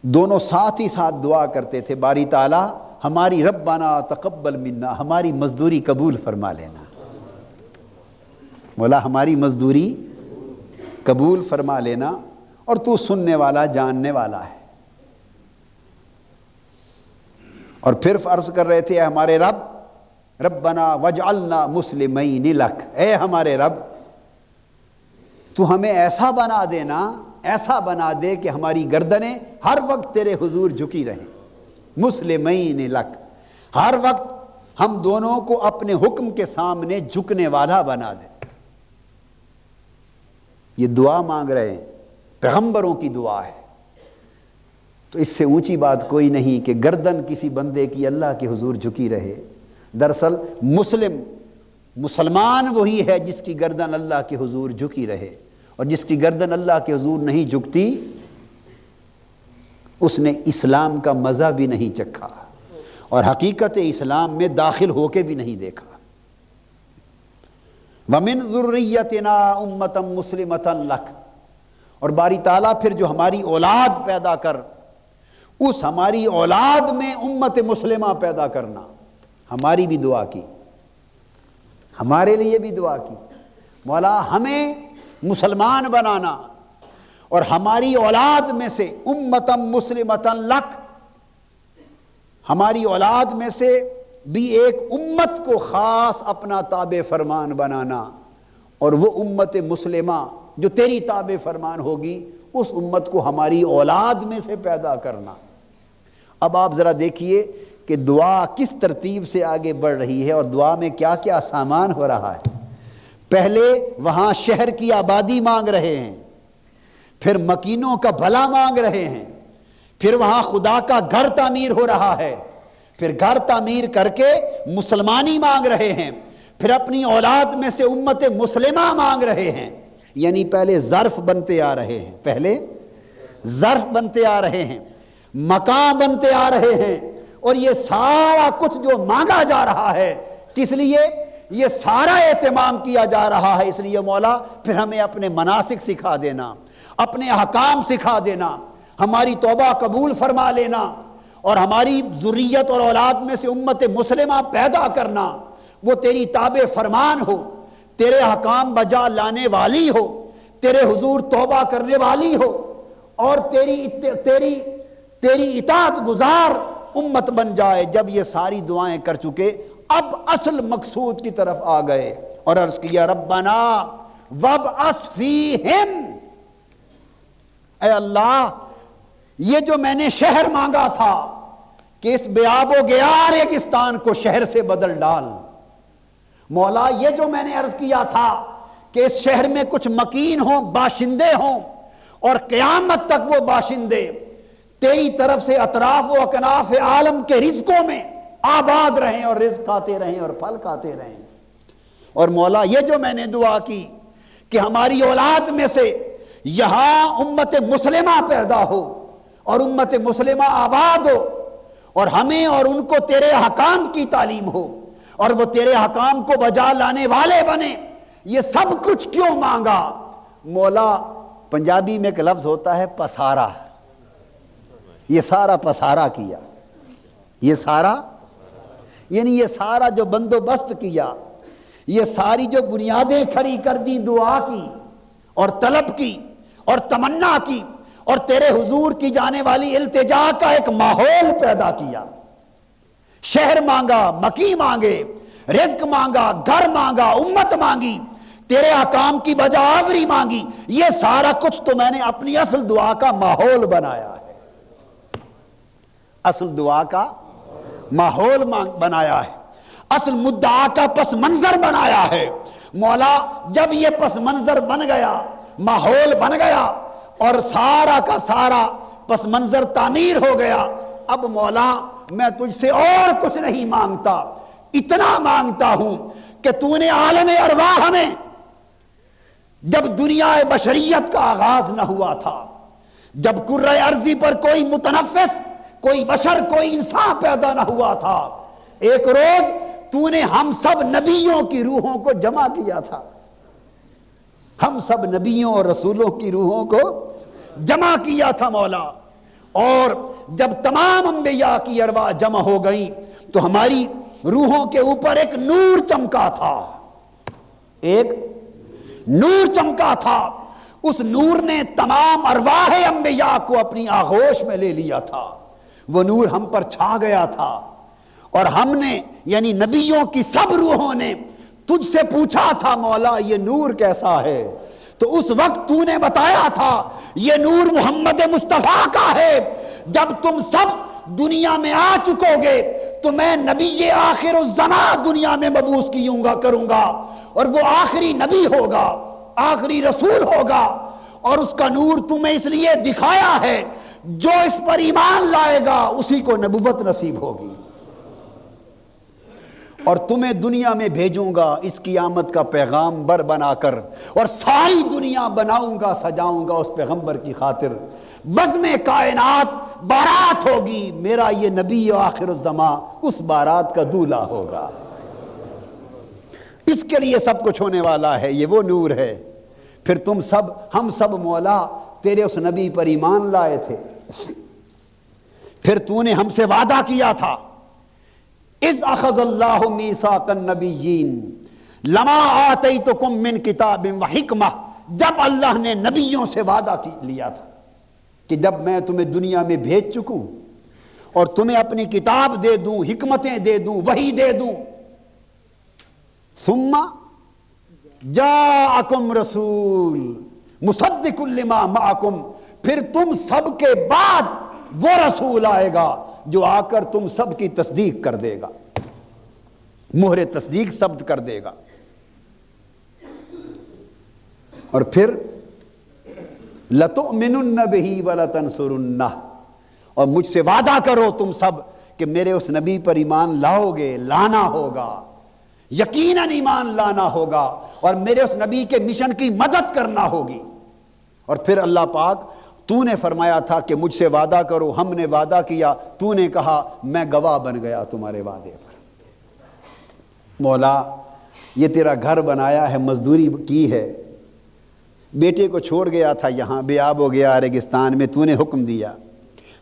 دونوں ساتھ ہی ساتھ دعا کرتے تھے، باری تعالیٰ ہماری ربنا تقبل منا، ہماری مزدوری قبول فرما لینا، مولا ہماری مزدوری قبول فرما لینا، اور تو سننے والا جاننے والا ہے۔ اور پھر عرض کر رہے تھے، اے ہمارے رب ربنا وجعلنا مسلمین لک، اے ہمارے رب تو ہمیں ایسا بنا دینا، ایسا بنا دے کہ ہماری گردنیں ہر وقت تیرے حضور جھکی رہیں، مسلمین لک، ہر وقت ہم دونوں کو اپنے حکم کے سامنے جھکنے والا بنا دے۔ یہ دعا مانگ رہے ہیں، پیغمبروں کی دعا ہے، تو اس سے اونچی بات کوئی نہیں کہ گردن کسی بندے کی اللہ کے حضور جھکی رہے۔ دراصل مسلمان وہی ہے جس کی گردن اللہ کے حضور جھکی رہے، اور جس کی گردن اللہ کے حضور نہیں جھکتی اس نے اسلام کا مزہ بھی نہیں چکھا اور حقیقت اسلام میں داخل ہو کے بھی نہیں دیکھا۔ وَمِن ذُرِّيَّتِنَا أُمَّةً مُسْلِمَةً لَكَ، اور باری تعالیٰ پھر جو ہماری اولاد پیدا کر، اس ہماری اولاد میں امت مسلمہ پیدا کرنا، ہماری بھی دعا کی، ہمارے لیے بھی دعا کی، مولا ہمیں مسلمان بنانا اور ہماری اولاد میں سے امت مسلمۃ لک، ہماری اولاد میں سے بھی ایک امت کو خاص اپنا تابع فرمان بنانا، اور وہ امت مسلمہ جو تیری تابع فرمان ہوگی اس امت کو ہماری اولاد میں سے پیدا کرنا۔ اب آپ ذرا دیکھیے کہ دعا کس ترتیب سے آگے بڑھ رہی ہے اور دعا میں کیا کیا سامان ہو رہا ہے۔ پہلے وہاں شہر کی آبادی مانگ رہے ہیں، پھر مکینوں کا بھلا مانگ رہے ہیں، پھر وہاں خدا کا گھر تعمیر ہو رہا ہے، پھر گھر تعمیر کر کے مسلمانی مانگ رہے ہیں، پھر اپنی اولاد میں سے امت مسلمہ مانگ رہے ہیں۔ یعنی پہلے ظرف بنتے آ رہے ہیں، پہلے ظرف بنتے آ رہے ہیں، مکان بنتے آ رہے ہیں، اور یہ سارا کچھ جو مانگا جا رہا ہے کس لیے؟ یہ سارا اہتمام کیا جا رہا ہے اس لیے مولا پھر ہمیں اپنے مناسک سکھا دینا، اپنے احکام سکھا دینا، ہماری توبہ قبول فرما لینا، اور ہماری ذریت اور اولاد میں سے امت مسلمہ پیدا کرنا، وہ تیری تابع فرمان ہو، تیرے احکام بجا لانے والی ہو، تیرے حضور توبہ کرنے والی ہو، اور تیری اطاعت گزار امت بن جائے۔ جب یہ ساری دعائیں کر چکے اب اصل مقصود کی طرف آ گئے اور عرض کیا ربنا وابعث فیہم، اے اللہ یہ جو میں نے شہر مانگا تھا کہ اس بے آب و گیار ریگستان کو شہر سے بدل ڈال، مولا یہ جو میں نے عرض کیا تھا کہ اس شہر میں کچھ مکین ہوں، باشندے ہوں، اور قیامت تک وہ باشندے تیری طرف سے اطراف و اکناف عالم کے رزقوں میں آباد رہیں اور رزق کھاتے رہیں اور پھل کھاتے رہیں۔ اور مولا یہ جو میں نے دعا کی کہ ہماری اولاد میں سے یہاں امت مسلمہ پیدا ہو اور امت مسلمہ آباد ہو، اور ہمیں اور ان کو تیرے حکام کی تعلیم ہو، اور وہ تیرے حکام کو بجا لانے والے بنے، یہ سب کچھ کیوں مانگا؟ مولا پنجابی میں ایک لفظ ہوتا ہے پسارا، یہ سارا پسارا کیا، یہ سارا یعنی یہ سارا جو بندوبست کیا، یہ ساری جو بنیادیں کھڑی کر دی دعا کی اور طلب کی اور تمنا کی، اور تیرے حضور کی جانے والی التجا کا ایک ماحول پیدا کیا، شہر مانگا، مکی مانگے، رزق مانگا، گھر مانگا، امت مانگی، تیرے حکام کی بجاوری مانگی، یہ سارا کچھ تو میں نے اپنی اصل دعا کا ماحول بنایا ہے، اصل دعا کا ماحول بنایا ہے، اصل مدعا کا پس منظر بنایا ہے۔ مولا جب یہ پس منظر بن گیا، ماحول بن گیا، اور سارا کا سارا پس منظر تعمیر ہو گیا، اب مولا میں تجھ سے اور کچھ نہیں مانگتا، اتنا مانگتا ہوں کہ تو نے عالم ارواح میں جب دنیا بشریت کا آغاز نہ ہوا تھا، جب کرۂ ارضی پر کوئی متنفس، کوئی بشر، کوئی انسان پیدا نہ ہوا تھا، ایک روز تو نے ہم سب نبیوں کی روحوں کو جمع کیا تھا، ہم سب نبیوں اور رسولوں کی روحوں کو جمع کیا تھا مولا، اور جب تمام انبیاء کی ارواح جمع ہو گئیں تو ہماری روحوں کے اوپر ایک نور چمکا تھا، ایک نور چمکا تھا، اس نور نے تمام ارواح انبیاء کو اپنی آغوش میں لے لیا تھا، وہ نور ہم پر چھا گیا تھا، اور ہم نے یعنی نبیوں کی سب روحوں نے تجھ سے پوچھا تھا مولا یہ نور کیسا ہے، تو اس وقت تو نے بتایا تھا یہ نور محمد مصطفیٰ کا ہے، جب تم سب دنیا میں آ چکو گے تو میں نبی آخر الزمان دنیا میں مبعوث کروں گا، اور وہ آخری نبی ہوگا، آخری رسول ہوگا، اور اس کا نور تمہیں اس لیے دکھایا ہے جو اس پر ایمان لائے گا اسی کو نبوت نصیب ہوگی، اور تمہیں دنیا میں بھیجوں گا اس قیامت کا پیغام بر بنا کر، اور ساری دنیا بناؤں گا، سجاؤں گا اس پیغمبر کی خاطر، بزم کائنات بارات ہوگی، میرا یہ نبی آخر الزمان اس بارات کا دولہا ہوگا، اس کے لیے سب کچھ ہونے والا ہے، یہ وہ نور ہے۔ پھر ہم سب مولا تیرے اس نبی پر ایمان لائے تھے، پھر تو نے ہم سے وعدہ کیا تھا اذ اخذ اللہ میثاق النبیین لما آتیتکم من کتاب و حکمہ، جب اللہ نے نبیوں سے وعدہ لیا تھا کہ جب میں تمہیں دنیا میں بھیج چکوں اور تمہیں اپنی کتاب دے دوں، حکمتیں دے دوں، وحی دے دوں، ثم جاءکم رسول مصدق لما معکم، پھر تم سب کے بعد وہ رسول آئے گا جو آ کر تم سب کی تصدیق کر دے گا، مہر تصدیق ثبت کر دے گا۔ اور پھر لَتُؤْمِنُنَّ بِهِ وَلَتَنْصُرُنَّهُ، اور مجھ سے وعدہ کرو تم سب کہ میرے اس نبی پر ایمان لاؤ گے، لانا ہوگا، یقیناً ایمان لانا ہوگا، اور میرے اس نبی کے مشن کی مدد کرنا ہوگی۔ اور پھر اللہ پاک، تو نے فرمایا تھا کہ مجھ سے وعدہ کرو، ہم نے وعدہ کیا، تو نے کہا میں گواہ بن گیا تمہارے وعدے پر۔ مولا یہ تیرا گھر بنایا ہے، مزدوری کی ہے، بیٹے کو چھوڑ گیا تھا یہاں، بے آب ہو گیا ریگستان میں، تو نے حکم دیا،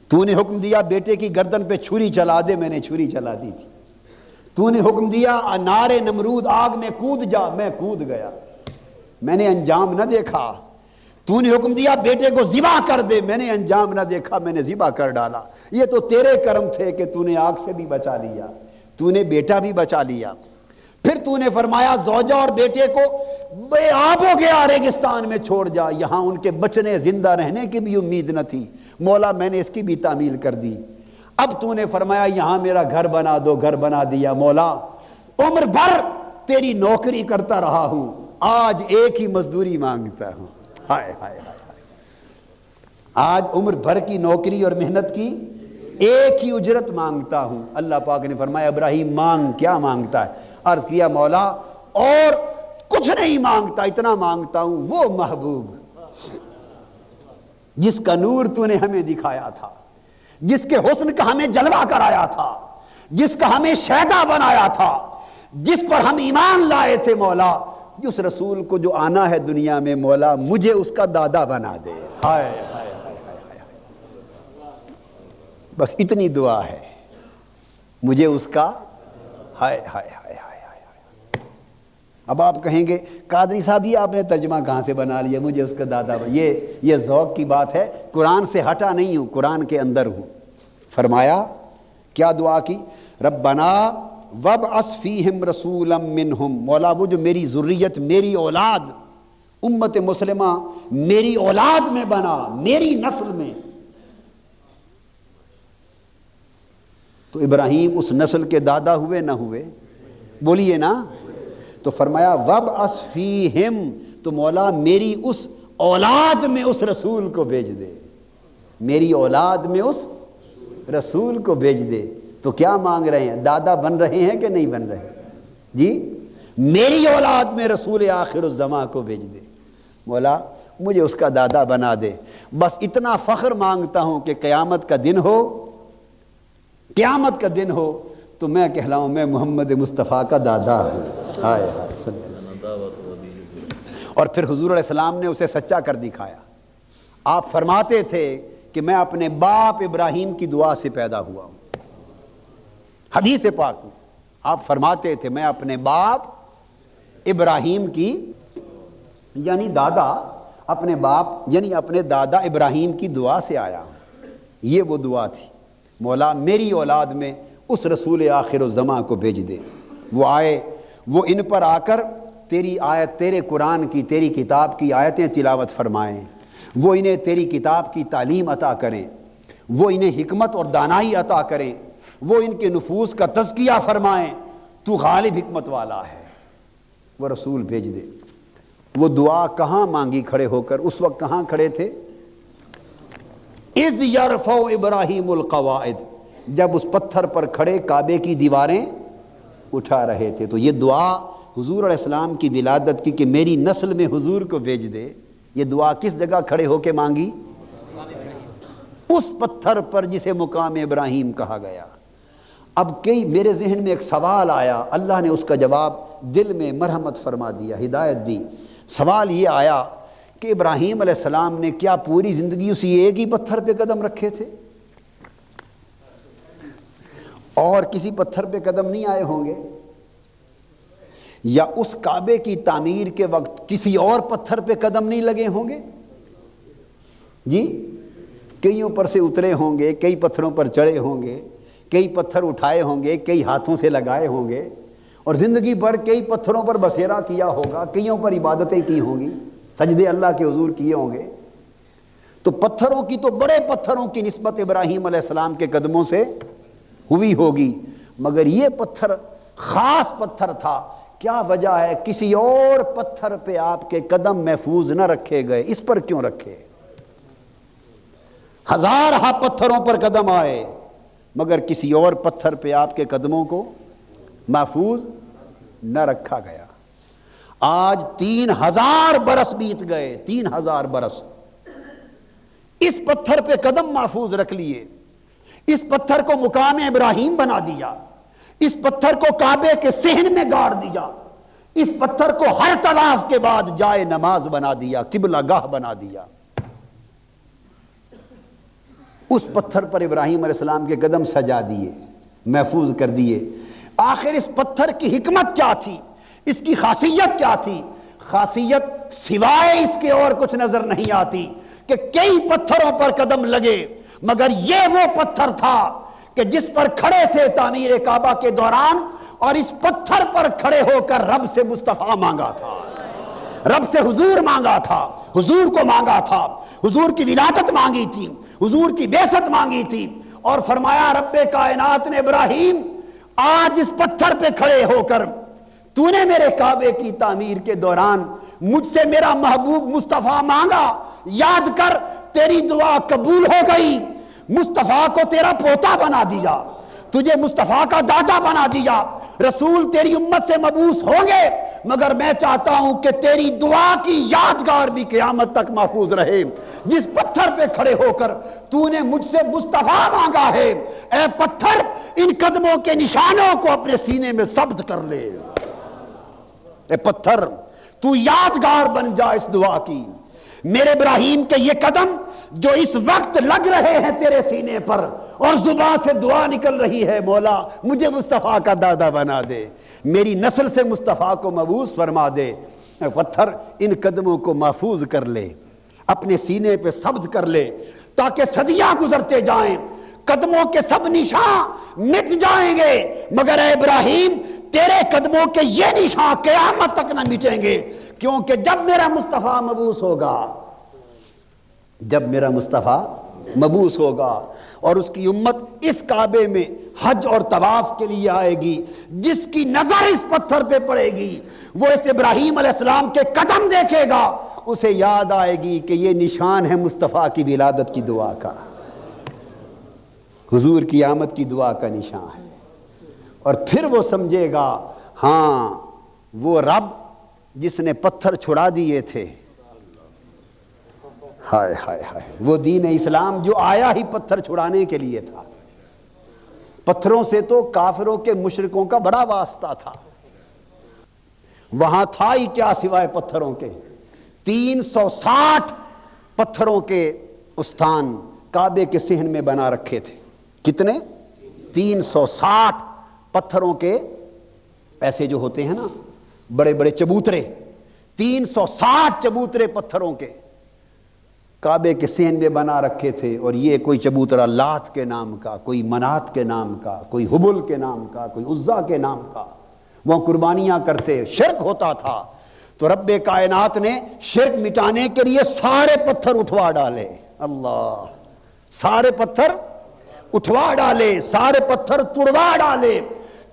تو نے حکم دیا بیٹے کی گردن پہ چھری چلا دے، میں نے چھری چلا دی تھی، تو نے حکم دیا نار نمرود آگ میں کود جا، میں کود گیا، میں نے انجام نہ دیکھا، تو نے حکم دیا بیٹے کو ذبح کر دے، میں نے انجام نہ دیکھا، میں نے ذبح کر ڈالا۔ یہ تو تیرے کرم تھے کہ تو نے آگ سے بھی بچا لیا، تو نے بیٹا بھی بچا لیا۔ پھر تو نے فرمایا زوجہ اور بیٹے کو بے آب ہو گیا ریگستان میں چھوڑ جا، یہاں ان کے بچنے زندہ رہنے کی بھی امید نہ تھی، مولا میں نے اس کی بھی تعمیل کر دی۔ اب تو نے فرمایا یہاں میرا گھر بنا دو، گھر بنا دیا۔ مولا عمر بھر تیری نوکری کرتا رہا ہوں، آج ایک ہی مزدوری مانگتا ہوں، ہائے ہائے ہائے ہائے، آج عمر بھر کی نوکری اور محنت کی ایک ہی اجرت مانگتا ہوں۔ اللہ پاک نے فرمایا ابراہیم مانگ، کیا مانگتا ہے؟ عرض کیا مولا اور کچھ نہیں مانگتا، اتنا مانگتا ہوں وہ محبوب جس کا نور تو نے ہمیں دکھایا تھا، جس کے حسن کا ہمیں جلوہ کرایا تھا، جس کا ہمیں شہدا بنایا تھا، جس پر ہم ایمان لائے تھے، مولا اس رسول کو جو آنا ہے دنیا میں، مولا مجھے اس کا دادا بنا دے۔ ہائے ہائے ہائے ہائے، بس اتنی دعا ہے، مجھے اس کا ہائے ہائے ہائے ہائے۔ اب آپ کہیں گے قادری صاحب یہ آپ نے ترجمہ کہاں سے بنا لیا، مجھے اس کا دادا یہ ذوق کی بات ہے، قرآن سے ہٹا نہیں ہوں، قرآن کے اندر ہوں۔ فرمایا کیا دعا کی؟ ربنا وابعث فیہم رسولا منہم، مولا وہ جو میری ذریت، میری اولاد، امت مسلمہ میری اولاد میں بنا، میری نسل میں۔ تو ابراہیم اس نسل کے دادا ہوئے نہ ہوئے؟ بولیے نا۔ تو فرمایا وابعث فیہم، تو مولا میری اس اولاد میں اس رسول کو بھیج دے، میری اولاد میں اس رسول کو بھیج دے۔ تو کیا مانگ رہے ہیں؟ دادا بن رہے ہیں کہ نہیں بن رہے؟ جی میری اولاد میں رسول آخر الزماں کو بھیج دے، مولا مجھے اس کا دادا بنا دے۔ بس اتنا فخر مانگتا ہوں کہ قیامت کا دن ہو، قیامت کا دن ہو تو میں کہلاؤں میں محمد مصطفیٰ کا دادا ہوں۔ ہائے ہائے صلی اللہ علیہ وسلم۔ اور پھر حضور علیہ السلام نے اسے سچا کر دکھایا۔ آپ فرماتے تھے کہ میں اپنے باپ ابراہیم کی دعا سے پیدا ہوا ہوں، حدیث پاک میں آپ فرماتے تھے میں اپنے باپ ابراہیم کی، یعنی دادا، اپنے باپ یعنی اپنے دادا ابراہیم کی دعا سے آیا ہوں۔ یہ وہ دعا تھی، مولا میری اولاد میں اس رسول آخر الزماں کو بھیج دے، وہ آئے، وہ ان پر آ کر تیری آیت، تیرے قرآن کی، تیری کتاب کی آیتیں تلاوت فرمائیں، وہ انہیں تیری کتاب کی تعلیم عطا کریں، وہ انہیں حکمت اور دانائی عطا کریں، وہ ان کے نفوس کا تزکیہ فرمائیں۔ تو غالب حکمت والا ہے، وہ رسول بھیج دے۔ وہ دعا کہاں مانگی کھڑے ہو کر؟ اس وقت کہاں کھڑے تھے؟ اذ یرفع ابراہیم القواعد، جب اس پتھر پر کھڑے کعبے کی دیواریں اٹھا رہے تھے۔ تو یہ دعا حضور علیہ السلام کی ولادت کی کہ میری نسل میں حضور کو بھیج دے، یہ دعا کس جگہ کھڑے ہو کے مانگی؟ اس پتھر پر جسے مقام ابراہیم کہا گیا۔ اب میرے ذہن میں ایک سوال آیا، اللہ نے اس کا جواب دل میں مرحمت فرما دیا، ہدایت دی۔ سوال یہ آیا کہ ابراہیم علیہ السلام نے کیا پوری زندگی اسی ایک ہی پتھر پہ قدم رکھے تھے اور کسی پتھر پہ قدم نہیں آئے ہوں گے؟ یا اس کعبے کی تعمیر کے وقت کسی اور پتھر پہ قدم نہیں لگے ہوں گے؟ جی کئیوں پر سے اترے ہوں گے، کئی پتھروں پر چڑھے ہوں گے، کئی پتھر اٹھائے ہوں گے، کئی ہاتھوں سے لگائے ہوں گے، اور زندگی بھر کئی پتھروں پر بسیرا کیا ہوگا، کئیوں پر عبادتیں کی ہوں گی، سجدے اللہ کے حضور کیے ہوں گے، تو پتھروں کی تو بڑے پتھروں کی نسبت ابراہیم علیہ السلام کے قدموں سے ہوئی ہوگی، مگر یہ پتھر خاص پتھر تھا۔ کیا وجہ ہے؟ کسی اور پتھر پہ آپ کے قدم محفوظ نہ رکھے گئے، اس پر کیوں رکھے؟ ہزارہ پتھروں پر قدم آئے مگر کسی اور پتھر پہ آپ کے قدموں کو محفوظ نہ رکھا گیا۔ آج 3000 برس بیت گئے، 3000 برس، اس پتھر پہ قدم محفوظ رکھ لیے، اس پتھر کو مقام ابراہیم بنا دیا، اس پتھر کو کعبے کے صحن میں گاڑ دیا، اس پتھر کو ہر طواف کے بعد جائے نماز بنا دیا، قبلہ گاہ بنا دیا۔ اس پتھر پر ابراہیم علیہ السلام کے قدم سجا دیے، محفوظ کر دیے۔ آخر اس پتھر کی حکمت کیا تھی؟ اس کی خاصیت کیا تھی؟ خاصیت سوائے اس کے اور کچھ نظر نہیں آتی کہ کئی پتھروں پر قدم لگے مگر یہ وہ پتھر تھا کہ جس پر کھڑے تھے تعمیر کعبہ کے دوران، اور اس پتھر پر کھڑے ہو کر رب سے مصطفیٰ مانگا تھا، رب سے حضور مانگا تھا، حضور کو مانگا تھا، حضور کی ولادت مانگی تھی، حضور کی بعثت مانگی تھی، اور فرمایا رب کائنات نے ابراہیم آج اس پتھر پہ کھڑے ہو کر تو نے میرے کعبے کی تعمیر کے دوران مجھ سے میرا محبوب مصطفیٰ مانگا، یاد کر تیری دعا قبول ہو گئی، مصطفیٰ کو تیرا پوتا بنا دیا، تجھے مصطفیٰ کا دادا بنا دیا، رسول تیری امت سے مبعوث ہوں گے، مگر میں چاہتا ہوں کہ تیری دعا کی یادگار بھی قیامت تک محفوظ رہے۔ جس پتھر پہ کھڑے ہو کر تو نے مجھ سے مصطفیٰ مانگا ہے، اے پتھر ان قدموں کے نشانوں کو اپنے سینے میں ثبت کر لے، اے پتھر تو یادگار بن جا اس دعا کی۔ میرے ابراہیم کے یہ قدم جو اس وقت لگ رہے ہیں تیرے سینے پر اور زبان سے دعا نکل رہی ہے، مولا مجھے مصطفیٰ کا دادا بنا دے، میری نسل سے مصطفیٰ کو مبعوث فرما دے، اے پتھر ان قدموں کو محفوظ کر لے، اپنے سینے پہ ثبت کر لے، تاکہ صدیاں گزرتے جائیں، قدموں کے سب نشان مٹ جائیں گے مگر اے ابراہیم تیرے قدموں کے یہ نشان قیامت تک نہ مٹیں گے، کیونکہ جب میرا مصطفیٰ مبعوث ہوگا، جب میرا مصطفیٰ مبعوث ہوگا اور اس کی امت اس کعبے میں حج اور طواف کے لیے آئے گی، جس کی نظر اس پتھر پہ پڑے گی وہ اس ابراہیم علیہ السلام کے قدم دیکھے گا، اسے یاد آئے گی کہ یہ نشان ہے مصطفیٰ کی ولادت کی دعا کا، حضور کی آمد کی دعا کا نشان ہے، اور پھر وہ سمجھے گا ہاں وہ رب جس نے پتھر چھڑا دیے تھے، ہائے ہائے ہائے، وہ دین اسلام جو آیا ہی پتھر چھڑانے کے لیے تھا۔ پتھروں سے تو کافروں کے مشرکوں کا بڑا واسطہ تھا، وہاں تھا ہی کیا سوائے پتھروں کے؟ 360 پتھروں کے استان کعبے کے صحن میں بنا رکھے تھے۔ کتنے؟ 360 پتھروں کے، ایسے جو ہوتے ہیں نا بڑے بڑے چبوترے، 360 چبوترے پتھروں کے کعبے کے صحن میں بنا رکھے تھے، اور یہ کوئی چبوترا لات کے نام کا، کوئی منات کے نام کا، کوئی حبل کے نام کا، کوئی عزا کے نام کا، وہ قربانیاں کرتے، شرک ہوتا تھا۔ تو رب کائنات نے شرک مٹانے کے لیے سارے پتھر اٹھوا ڈالے، اللہ، سارے پتھر اٹھوا ڈالے، سارے پتھر توڑوا ڈالے،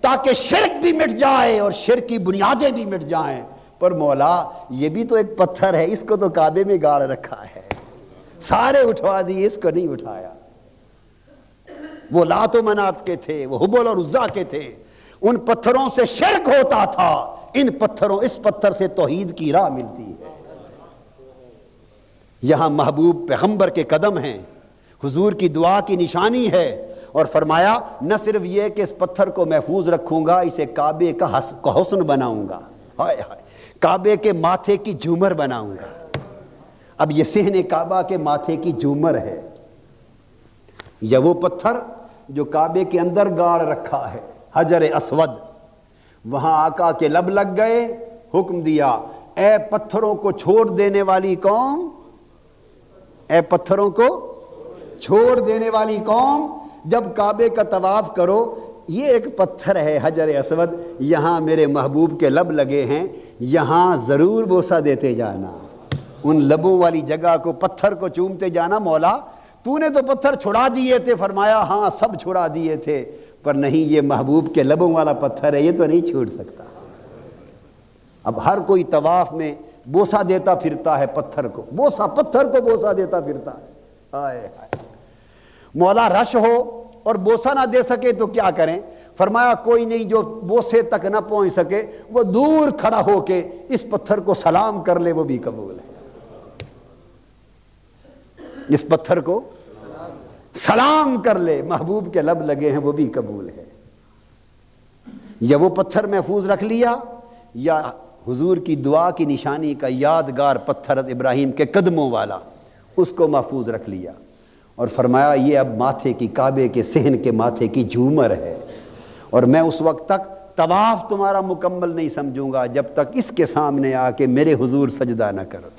تاکہ شرک بھی مٹ جائے اور شرک کی بنیادیں بھی مٹ جائیں۔ پر مولا یہ بھی تو ایک پتھر ہے، اس کو تو کعبے میں گاڑ رکھا ہے، سارے اٹھوا دیے، اس کو نہیں اٹھایا۔ وہ لات و منات کے تھے، وہ حبل اور عزا کے تھے، ان پتھروں سے شرک ہوتا تھا، ان پتھروں، اس پتھر سے توحید کی راہ ملتی ہے۔ یہاں محبوب پیغمبر کے قدم ہیں، حضور کی دعا کی نشانی ہے، اور فرمایا نہ صرف یہ کہ اس پتھر کو محفوظ رکھوں گا، اسے کعبے کا حسن بناؤں گا، ہائے ہائے، کعبے کے ماتھے کی جھومر بناؤں گا۔ اب یہ صحن کعبہ کے ماتھے کی جھومر ہے، یا وہ پتھر جو کعبے کے اندر گاڑ رکھا ہے، حجر اسود، وہاں آقا کے لب لگ گئے، حکم دیا اے پتھروں کو چھوڑ دینے والی قوم، اے پتھروں کو چھوڑ دینے والی قوم، جب کعبے کا طواف کرو یہ ایک پتھر ہے حجر اسود، یہاں میرے محبوب کے لب لگے ہیں، یہاں ضرور بوسہ دیتے جانا، ان لبوں والی جگہ کو، پتھر کو چومتے جانا۔ مولا تو نے تو پتھر چھڑا دیے تھے، فرمایا ہاں سب چھڑا دیے تھے، پر نہیں، یہ محبوب کے لبوں والا پتھر ہے، یہ تو نہیں چھوٹ سکتا۔ اب ہر کوئی طواف میں بوسہ دیتا پھرتا ہے پتھر کو، پتھر کو بوسہ دیتا پھرتا ہے۔ ہائے ہائے، مولا رش ہو اور بوسہ نہ دے سکے تو کیا کریں؟ فرمایا کوئی نہیں، جو بوسے تک نہ پہنچ سکے وہ دور کھڑا ہو کے اس پتھر کو سلام کر لے، وہ بھی قبول ہے۔ اس پتھر کو سلام کر لے، محبوب کے لب لگے ہیں، وہ بھی قبول ہے۔ یا وہ پتھر محفوظ رکھ لیا، یا حضور کی دعا کی نشانی کا یادگار پتھر ابراہیم کے قدموں والا، اس کو محفوظ رکھ لیا، اور فرمایا یہ اب ماتھے کی، کعبے کے صحن کے ماتھے کی جھومر ہے، اور میں اس وقت تک طواف تمہارا مکمل نہیں سمجھوں گا جب تک اس کے سامنے آ کے میرے حضور سجدہ نہ کرو۔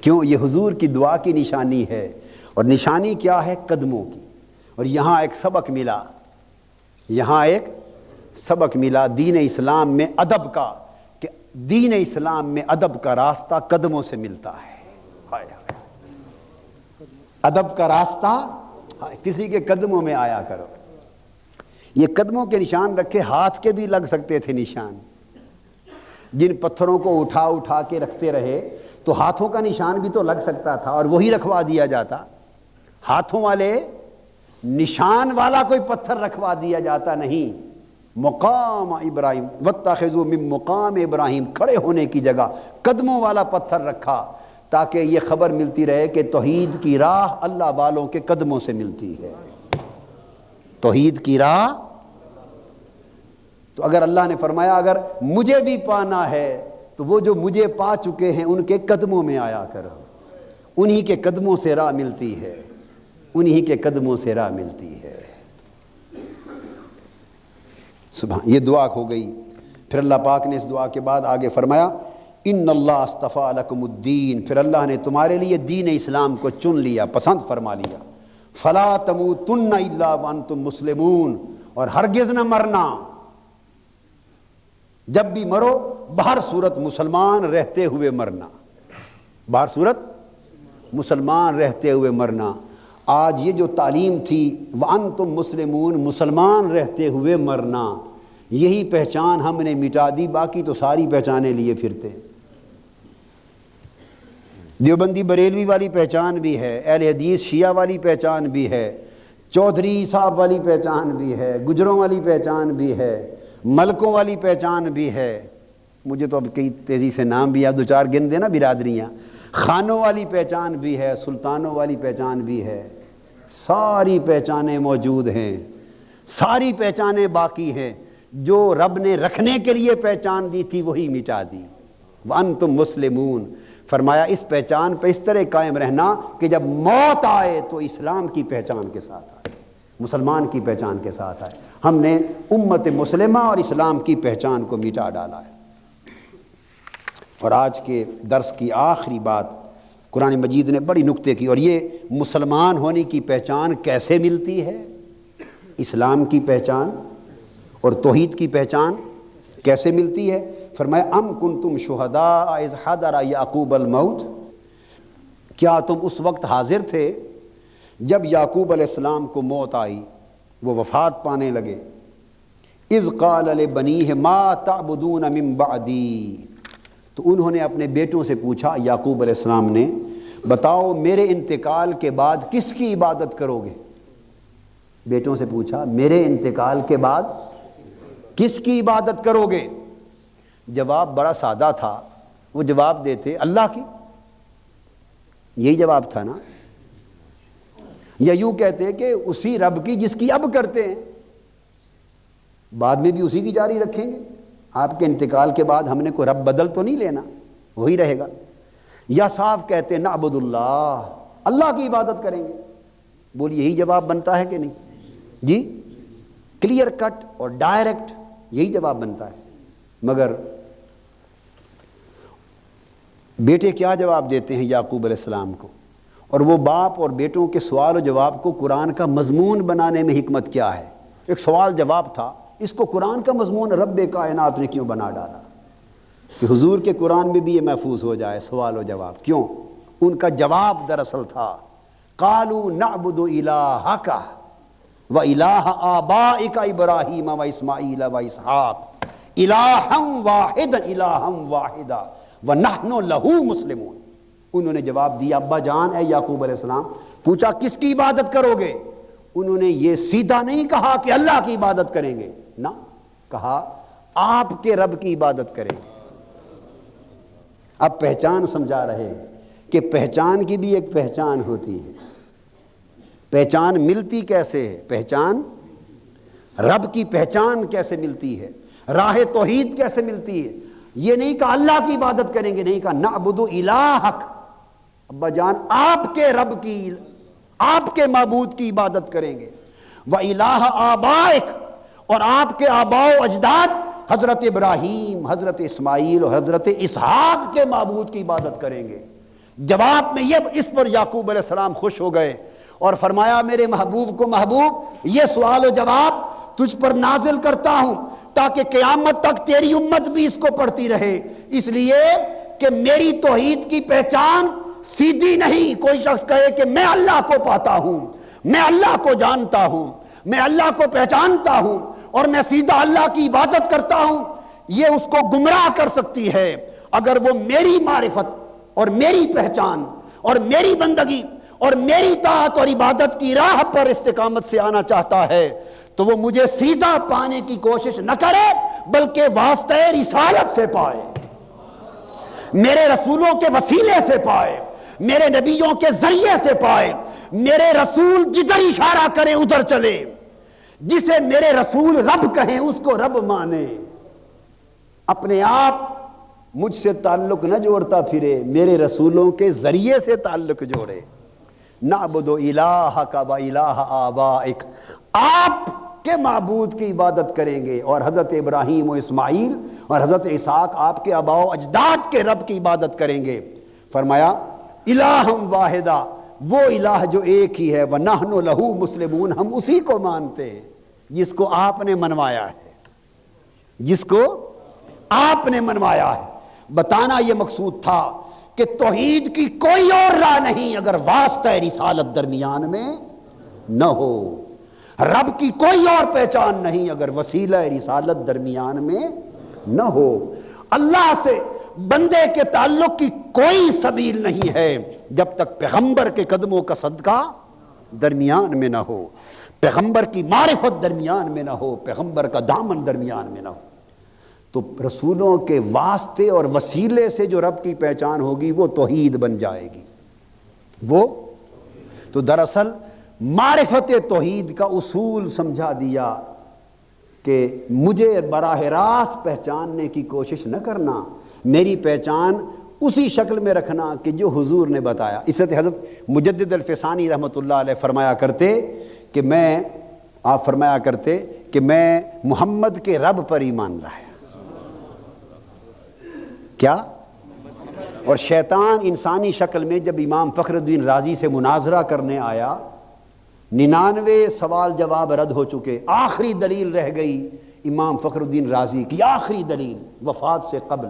کیوں؟ یہ حضور کی دعا کی نشانی ہے، اور نشانی کیا ہے؟ قدموں کی۔ اور یہاں ایک سبق ملا، یہاں ایک سبق ملا دین اسلام میں ادب کا، کہ دین اسلام میں ادب کا راستہ قدموں سے ملتا ہے۔ ہائے ہائے، ادب کا راستہ کسی کے قدموں میں آیا کرو۔ یہ قدموں کے نشان رکھے، ہاتھ کے بھی لگ سکتے تھے نشان، جن پتھروں کو اٹھا اٹھا کے رکھتے رہے تو ہاتھوں کا نشان بھی تو لگ سکتا تھا، اور وہی رکھوا دیا جاتا، ہاتھوں والے نشان والا کوئی پتھر رکھوا دیا جاتا نہیں۔ مقام ابراہیم واتخذوا من مقام ابراہیم، کھڑے ہونے کی جگہ قدموں والا پتھر رکھا، تاکہ یہ خبر ملتی رہے کہ توحید کی راہ اللہ والوں کے قدموں سے ملتی ہے۔ توحید کی راہ، تو اگر اللہ نے فرمایا اگر مجھے بھی پانا ہے تو وہ جو مجھے پا چکے ہیں ان کے قدموں میں آیا کرو، انہی کے قدموں سے راہ ملتی ہے، انہی کے قدموں سے راہ ملتی ہے۔ سبحان، یہ دعا ہو گئی۔ پھر اللہ پاک نے اس دعا کے بعد آگے فرمایا ان اللہ اصطفیٰ لکم الدین، پھر اللہ نے تمہارے لیے دین اسلام کو چن لیا، پسند فرما لیا۔ فلا تموتن الا وانتم مسلمون، اور ہرگز نہ مرنا، جب بھی مرو بہر صورت مسلمان رہتے ہوئے مرنا، بہر صورت مسلمان رہتے ہوئے مرنا۔ آج یہ جو تعلیم تھی وانتم مسلمون، مسلمان رہتے ہوئے مرنا، یہی پہچان ہم نے مٹا دی، باقی تو ساری پہچانیں لیے پھرتے ہیں۔ دیوبندی بریلوی والی پہچان بھی ہے، اہل حدیث شیعہ والی پہچان بھی ہے، چودھری صاحب والی پہچان بھی ہے، گجروں والی پہچان بھی ہے، ملکوں والی پہچان بھی ہے، مجھے تو اب کئی تیزی سے نام بھی ہے، دو چار گن دینا برادریاں، خانوں والی پہچان بھی ہے، سلطانوں والی پہچان بھی ہے، ساری پہچانیں موجود ہیں، ساری پہچانیں باقی ہیں۔ جو رب نے رکھنے کے لیے پہچان دی تھی وہی مٹا دی۔ وانتم مسلمون، فرمایا اس پہچان پہ اس طرح قائم رہنا کہ جب موت آئے تو اسلام کی پہچان کے ساتھ آئے، مسلمان کی پہچان کے ساتھ آئے۔ ہم نے امت مسلمہ اور اسلام کی پہچان کو مٹا ڈالا ہے۔ اور آج کے درس کی آخری بات قرآن مجید نے بڑی نکتے کی، اور یہ مسلمان ہونے کی پہچان کیسے ملتی ہے، اسلام کی پہچان اور توحید کی پہچان کیسے ملتی ہے؟ فرمایا ام کنتم شہداء اذ حضر یعقوب الموت، کیا تم اس وقت حاضر تھے جب یعقوب علیہ السلام کو موت آئی، وہ وفات پانے لگے۔ اذ قال لبنیہ ما تعبدون من بعدی، تو انہوں نے اپنے بیٹوں سے پوچھا، یعقوب علیہ السلام نے، بتاؤ میرے انتقال کے بعد کس کی عبادت کرو گے؟ بیٹوں سے پوچھا میرے انتقال کے بعد کس کی عبادت کرو گے؟ جواب بڑا سادہ تھا، وہ جواب دیتے اللہ کی، یہی جواب تھا نا، یا یوں کہتے کہ اسی رب کی جس کی اب کرتے ہیں، بعد میں بھی اسی کی جاری رکھیں گے، آپ کے انتقال کے بعد ہم نے کوئی رب بدل تو نہیں لینا، وہی رہے گا۔ یا صاف کہتے نعبد اللہ، اللہ کی عبادت کریں گے۔ بولی یہی جواب بنتا ہے کہ نہیں؟ جی، کلیئر کٹ اور ڈائریکٹ یہی جواب بنتا ہے۔ مگر بیٹے کیا جواب دیتے ہیں یعقوب علیہ السلام کو؟ اور وہ باپ اور بیٹوں کے سوال و جواب کو قرآن کا مضمون بنانے میں حکمت کیا ہے؟ ایک سوال جواب تھا، اس کو قرآن کا مضمون رب کائنات نے کیوں بنا ڈالا کہ حضور کے قرآن میں بھی یہ محفوظ ہو جائے سوال و جواب؟ کیوں؟ ان کا جواب دراصل تھا قالوا نعبد الہک و الہ آبائک ابراہیم و اسماعیل و اسحاق الہا واحدا الہا واحدا ونحن لہ مسلمون۔ انہوں نے جواب دیا، ابا جان اے یعقوب علیہ السلام، پوچھا کس کی عبادت کرو گے؟ انہوں نے یہ سیدھا نہیں کہا کہ اللہ کی عبادت کریں گے، نہ، کہا آپ کے رب کی عبادت کریں گے۔ اب پہچان سمجھا رہے کہ پہچان کی بھی ایک پہچان ہوتی ہے۔ پہچان ملتی کیسے ہے؟ پہچان رب کی پہچان کیسے ملتی ہے؟ راہ توحید کیسے ملتی ہے؟ یہ نہیں کہا اللہ کی عبادت کریں گے، نہیں کہا نعبد الہک، ابا جان آپ کے رب کی، آپ کے معبود کی عبادت کریں گے، وَإِلَٰهَ آبائک، اور آپ کے آباء و اجداد حضرت ابراہیم، حضرت اسماعیل اور حضرت اسحاق کے معبود کی عبادت کریں گے۔ جواب میں یہ، اس پر یعقوب علیہ السلام خوش ہو گئے اور فرمایا میرے محبوب کو، محبوب یہ سوال و جواب تجھ پر نازل کرتا ہوں تاکہ قیامت تک تیری امت بھی اس کو پڑھتی رہے، اس لیے کہ میری توحید کی پہچان سیدھی نہیں۔ کوئی شخص کہے کہ میں اللہ کو پاتا ہوں، میں اللہ کو جانتا ہوں، میں اللہ کو پہچانتا ہوں اور میں سیدھا اللہ کی عبادت کرتا ہوں، یہ اس کو گمراہ کر سکتی ہے۔ اگر وہ میری معرفت اور میری پہچان اور میری بندگی اور میری طاعت اور عبادت کی راہ پر استقامت سے آنا چاہتا ہے تو وہ مجھے سیدھا پانے کی کوشش نہ کرے بلکہ واسطہ رسالت سے پائے، میرے رسولوں کے وسیلے سے پائے، میرے نبیوں کے ذریعے سے پائے۔ میرے رسول جدھر اشارہ کریں ادھر چلے، جسے میرے رسول رب کہیں اس کو رب مانے، اپنے آپ مجھ سے تعلق نہ جوڑتا پھرے، میرے رسولوں کے ذریعے سے تعلق جوڑے۔ نعبد الہک و الہ آبائک، آپ کے معبود کی عبادت کریں گے، اور حضرت ابراہیم و اسماعیل اور حضرت اسحاق آپ کے آباء و اجداد کے رب کی عبادت کریں گے۔ فرمایا الہ واحدہ، وہ الہ جو ایک ہی ہے، وَنَحْنُ لَهُ مسلمون، ہم اسی کو مانتے ہیں جس کو آپ نے منوایا ہے، جس کو آپ نے منوایا ہے۔ بتانا یہ مقصود تھا کہ توحید کی کوئی اور راہ نہیں اگر واسطہ رسالت درمیان میں نہ ہو، رب کی کوئی اور پہچان نہیں اگر وسیلہ رسالت درمیان میں نہ ہو، اللہ سے بندے کے تعلق کی کوئی سبیل نہیں ہے جب تک پیغمبر کے قدموں کا صدقہ درمیان میں نہ ہو، پیغمبر کی معرفت درمیان میں نہ ہو، پیغمبر کا دامن درمیان میں نہ ہو۔ تو رسولوں کے واسطے اور وسیلے سے جو رب کی پہچان ہوگی وہ توحید بن جائے گی۔ وہ تو دراصل معرفت توحید کا اصول سمجھا دیا کہ مجھے براہ راست پہچاننے کی کوشش نہ کرنا، میری پہچان اسی شکل میں رکھنا کہ جو حضور نے بتایا۔ اس سے حضرت مجدد الفسانی رحمۃ اللہ علیہ فرمایا کرتے کہ آپ فرمایا کرتے کہ میں محمد کے رب پر ایمان لایا۔ کیا؟ اور شیطان انسانی شکل میں جب امام فخر الدین رازی سے مناظرہ کرنے آیا، 99 سوال جواب رد ہو چکے، آخری دلیل رہ گئی امام فخر الدین رازی کی، آخری دلیل وفات سے قبل۔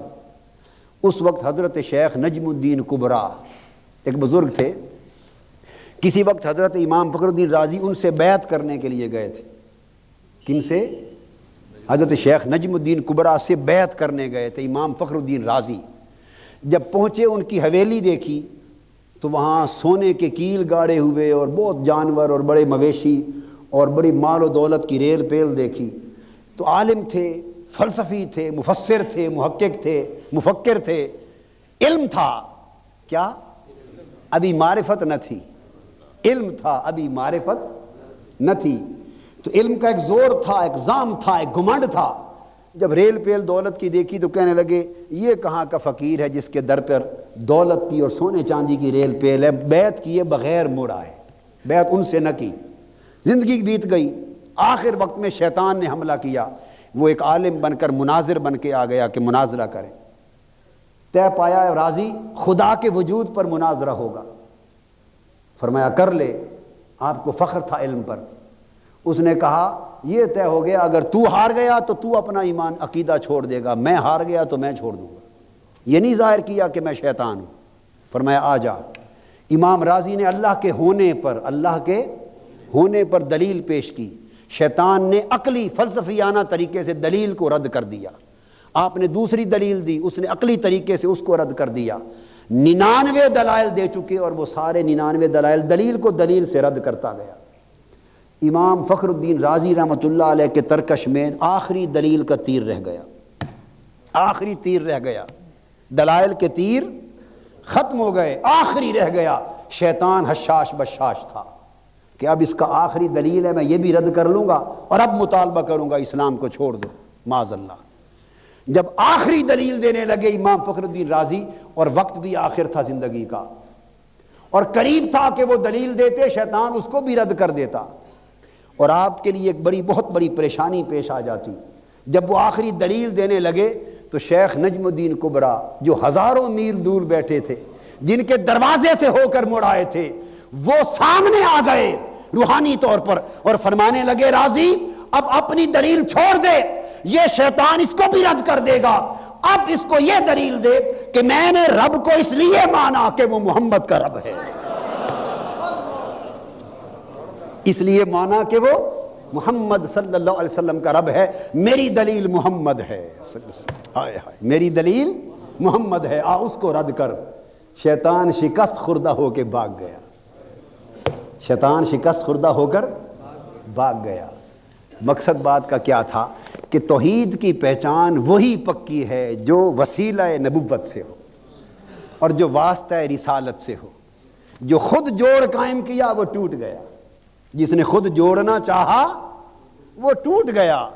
اس وقت حضرت شیخ نجم الدین کبرا ایک بزرگ تھے، کسی وقت حضرت امام فخر الدین رازی ان سے بیعت کرنے کے لیے گئے تھے۔ کن سے؟ حضرت شیخ نجم الدین کبرا سے بیعت کرنے گئے تھے امام فخر الدین رازی۔ جب پہنچے ان کی حویلی دیکھی تو وہاں سونے کے کیل گاڑے ہوئے اور بہت جانور اور بڑے مویشی اور بڑی مال و دولت کی ریل پیل دیکھی۔ تو عالم تھے، فلسفی تھے، مفسر تھے، محقق تھے، مفکر تھے، علم تھا، کیا؟ ابھی معرفت نہ تھی، علم تھا ابھی معرفت نہ تھی۔ تو علم کا ایک زور تھا، ایک زام تھا، ایک گھمنڈ تھا۔ جب ریل پیل دولت کی دیکھی تو کہنے لگے یہ کہاں کا فقیر ہے جس کے در پر دولت کی اور سونے چاندی کی ریل پیل ہے، بیعت کیے بغیر مڑ آئے، بیعت ان سے نہ کی۔ زندگی بیت گئی، آخر وقت میں شیطان نے حملہ کیا، وہ ایک عالم بن کر مناظر بن کے آ گیا کہ مناظرہ کریں۔ طے پایا راضی خدا کے وجود پر مناظرہ ہوگا، فرمایا کر لے۔ آپ کو فخر تھا علم پر، اس نے کہا یہ طے ہو گیا اگر تو ہار گیا تو تو اپنا ایمان عقیدہ چھوڑ دے گا، میں ہار گیا تو میں چھوڑ دوں گا۔ یہ نہیں ظاہر کیا کہ میں شیطان ہوں، فرمایا آ جا۔ امام راضی نے اللہ کے ہونے پر دلیل پیش کی، شیطان نے عقلی فلسفیانہ طریقے سے دلیل کو رد کر دیا۔ آپ نے دوسری دلیل دی، اس نے عقلی طریقے سے اس کو رد کر دیا۔ 99 دلائل دے چکے اور وہ سارے 99 دلائل دلیل کو دلیل سے رد کرتا گیا۔ امام فخر الدین رازی رحمۃ اللہ علیہ کے ترکش میں آخری دلیل کا تیر رہ گیا، آخری تیر رہ گیا، دلائل کے تیر ختم ہو گئے، آخری رہ گیا۔ شیطان حشاش بشاش تھا کہ اب اس کا آخری دلیل ہے، میں یہ بھی رد کر لوں گا اور اب مطالبہ کروں گا اسلام کو چھوڑ دو، معاذ اللہ۔ جب آخری دلیل دینے لگے امام فخر الدین رازی، اور وقت بھی آخر تھا زندگی کا، اور قریب تھا کہ وہ دلیل دیتے، شیطان اس کو بھی رد کر دیتا، اور آپ کے لیے ایک بہت بڑی پریشانی پیش آ جاتی۔ جب وہ آخری دلیل دینے لگے تو شیخ نجم الدین کبریٰ جو ہزاروں میل دور بیٹھے تھے، جن کے دروازے سے ہو کر مڑ آئے تھے، وہ سامنے آ گئے روحانی طور پر اور فرمانے لگے راضی اب اپنی دلیل چھوڑ دے، یہ شیطان اس کو بھی رد کر دے گا، اب اس کو یہ دلیل دے کہ میں نے رب کو اس لیے مانا کہ وہ محمد کا رب ہے، اس لیے مانا کہ وہ محمد صلی اللہ علیہ وسلم کا رب ہے، میری دلیل محمد ہے، میری دلیل محمد ہے، آ اس کو رد کر۔ شیطان شکست خوردہ ہو کے بھاگ گیا، شیطان شکست خوردہ ہو کر بھاگ گیا۔ مقصد بات کا کیا تھا کہ توحید کی پہچان وہی پکی ہے جو وسیلہ نبوت سے ہو اور جو واسطہ رسالت سے ہو۔ جو خود جوڑ قائم کیا وہ ٹوٹ گیا، جس نے خود جوڑنا چاہا وہ ٹوٹ گیا،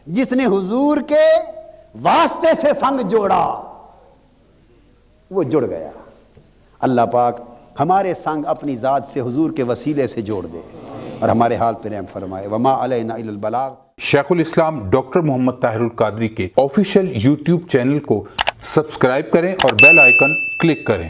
جس نے حضور کے واسطے سے سنگ جوڑا وہ جڑ گیا۔ اللہ پاک ہمارے سنگ اپنی ذات سے حضور کے وسیلے سے جوڑ دے اور ہمارے حال پہ رحم فرمائے۔ وما علینا الا البلاغ۔ شیخ الاسلام ڈاکٹر محمد طاہر القادری کے آفیشیل یوٹیوب چینل کو سبسکرائب کریں اور بیل آئیکن کلک کریں۔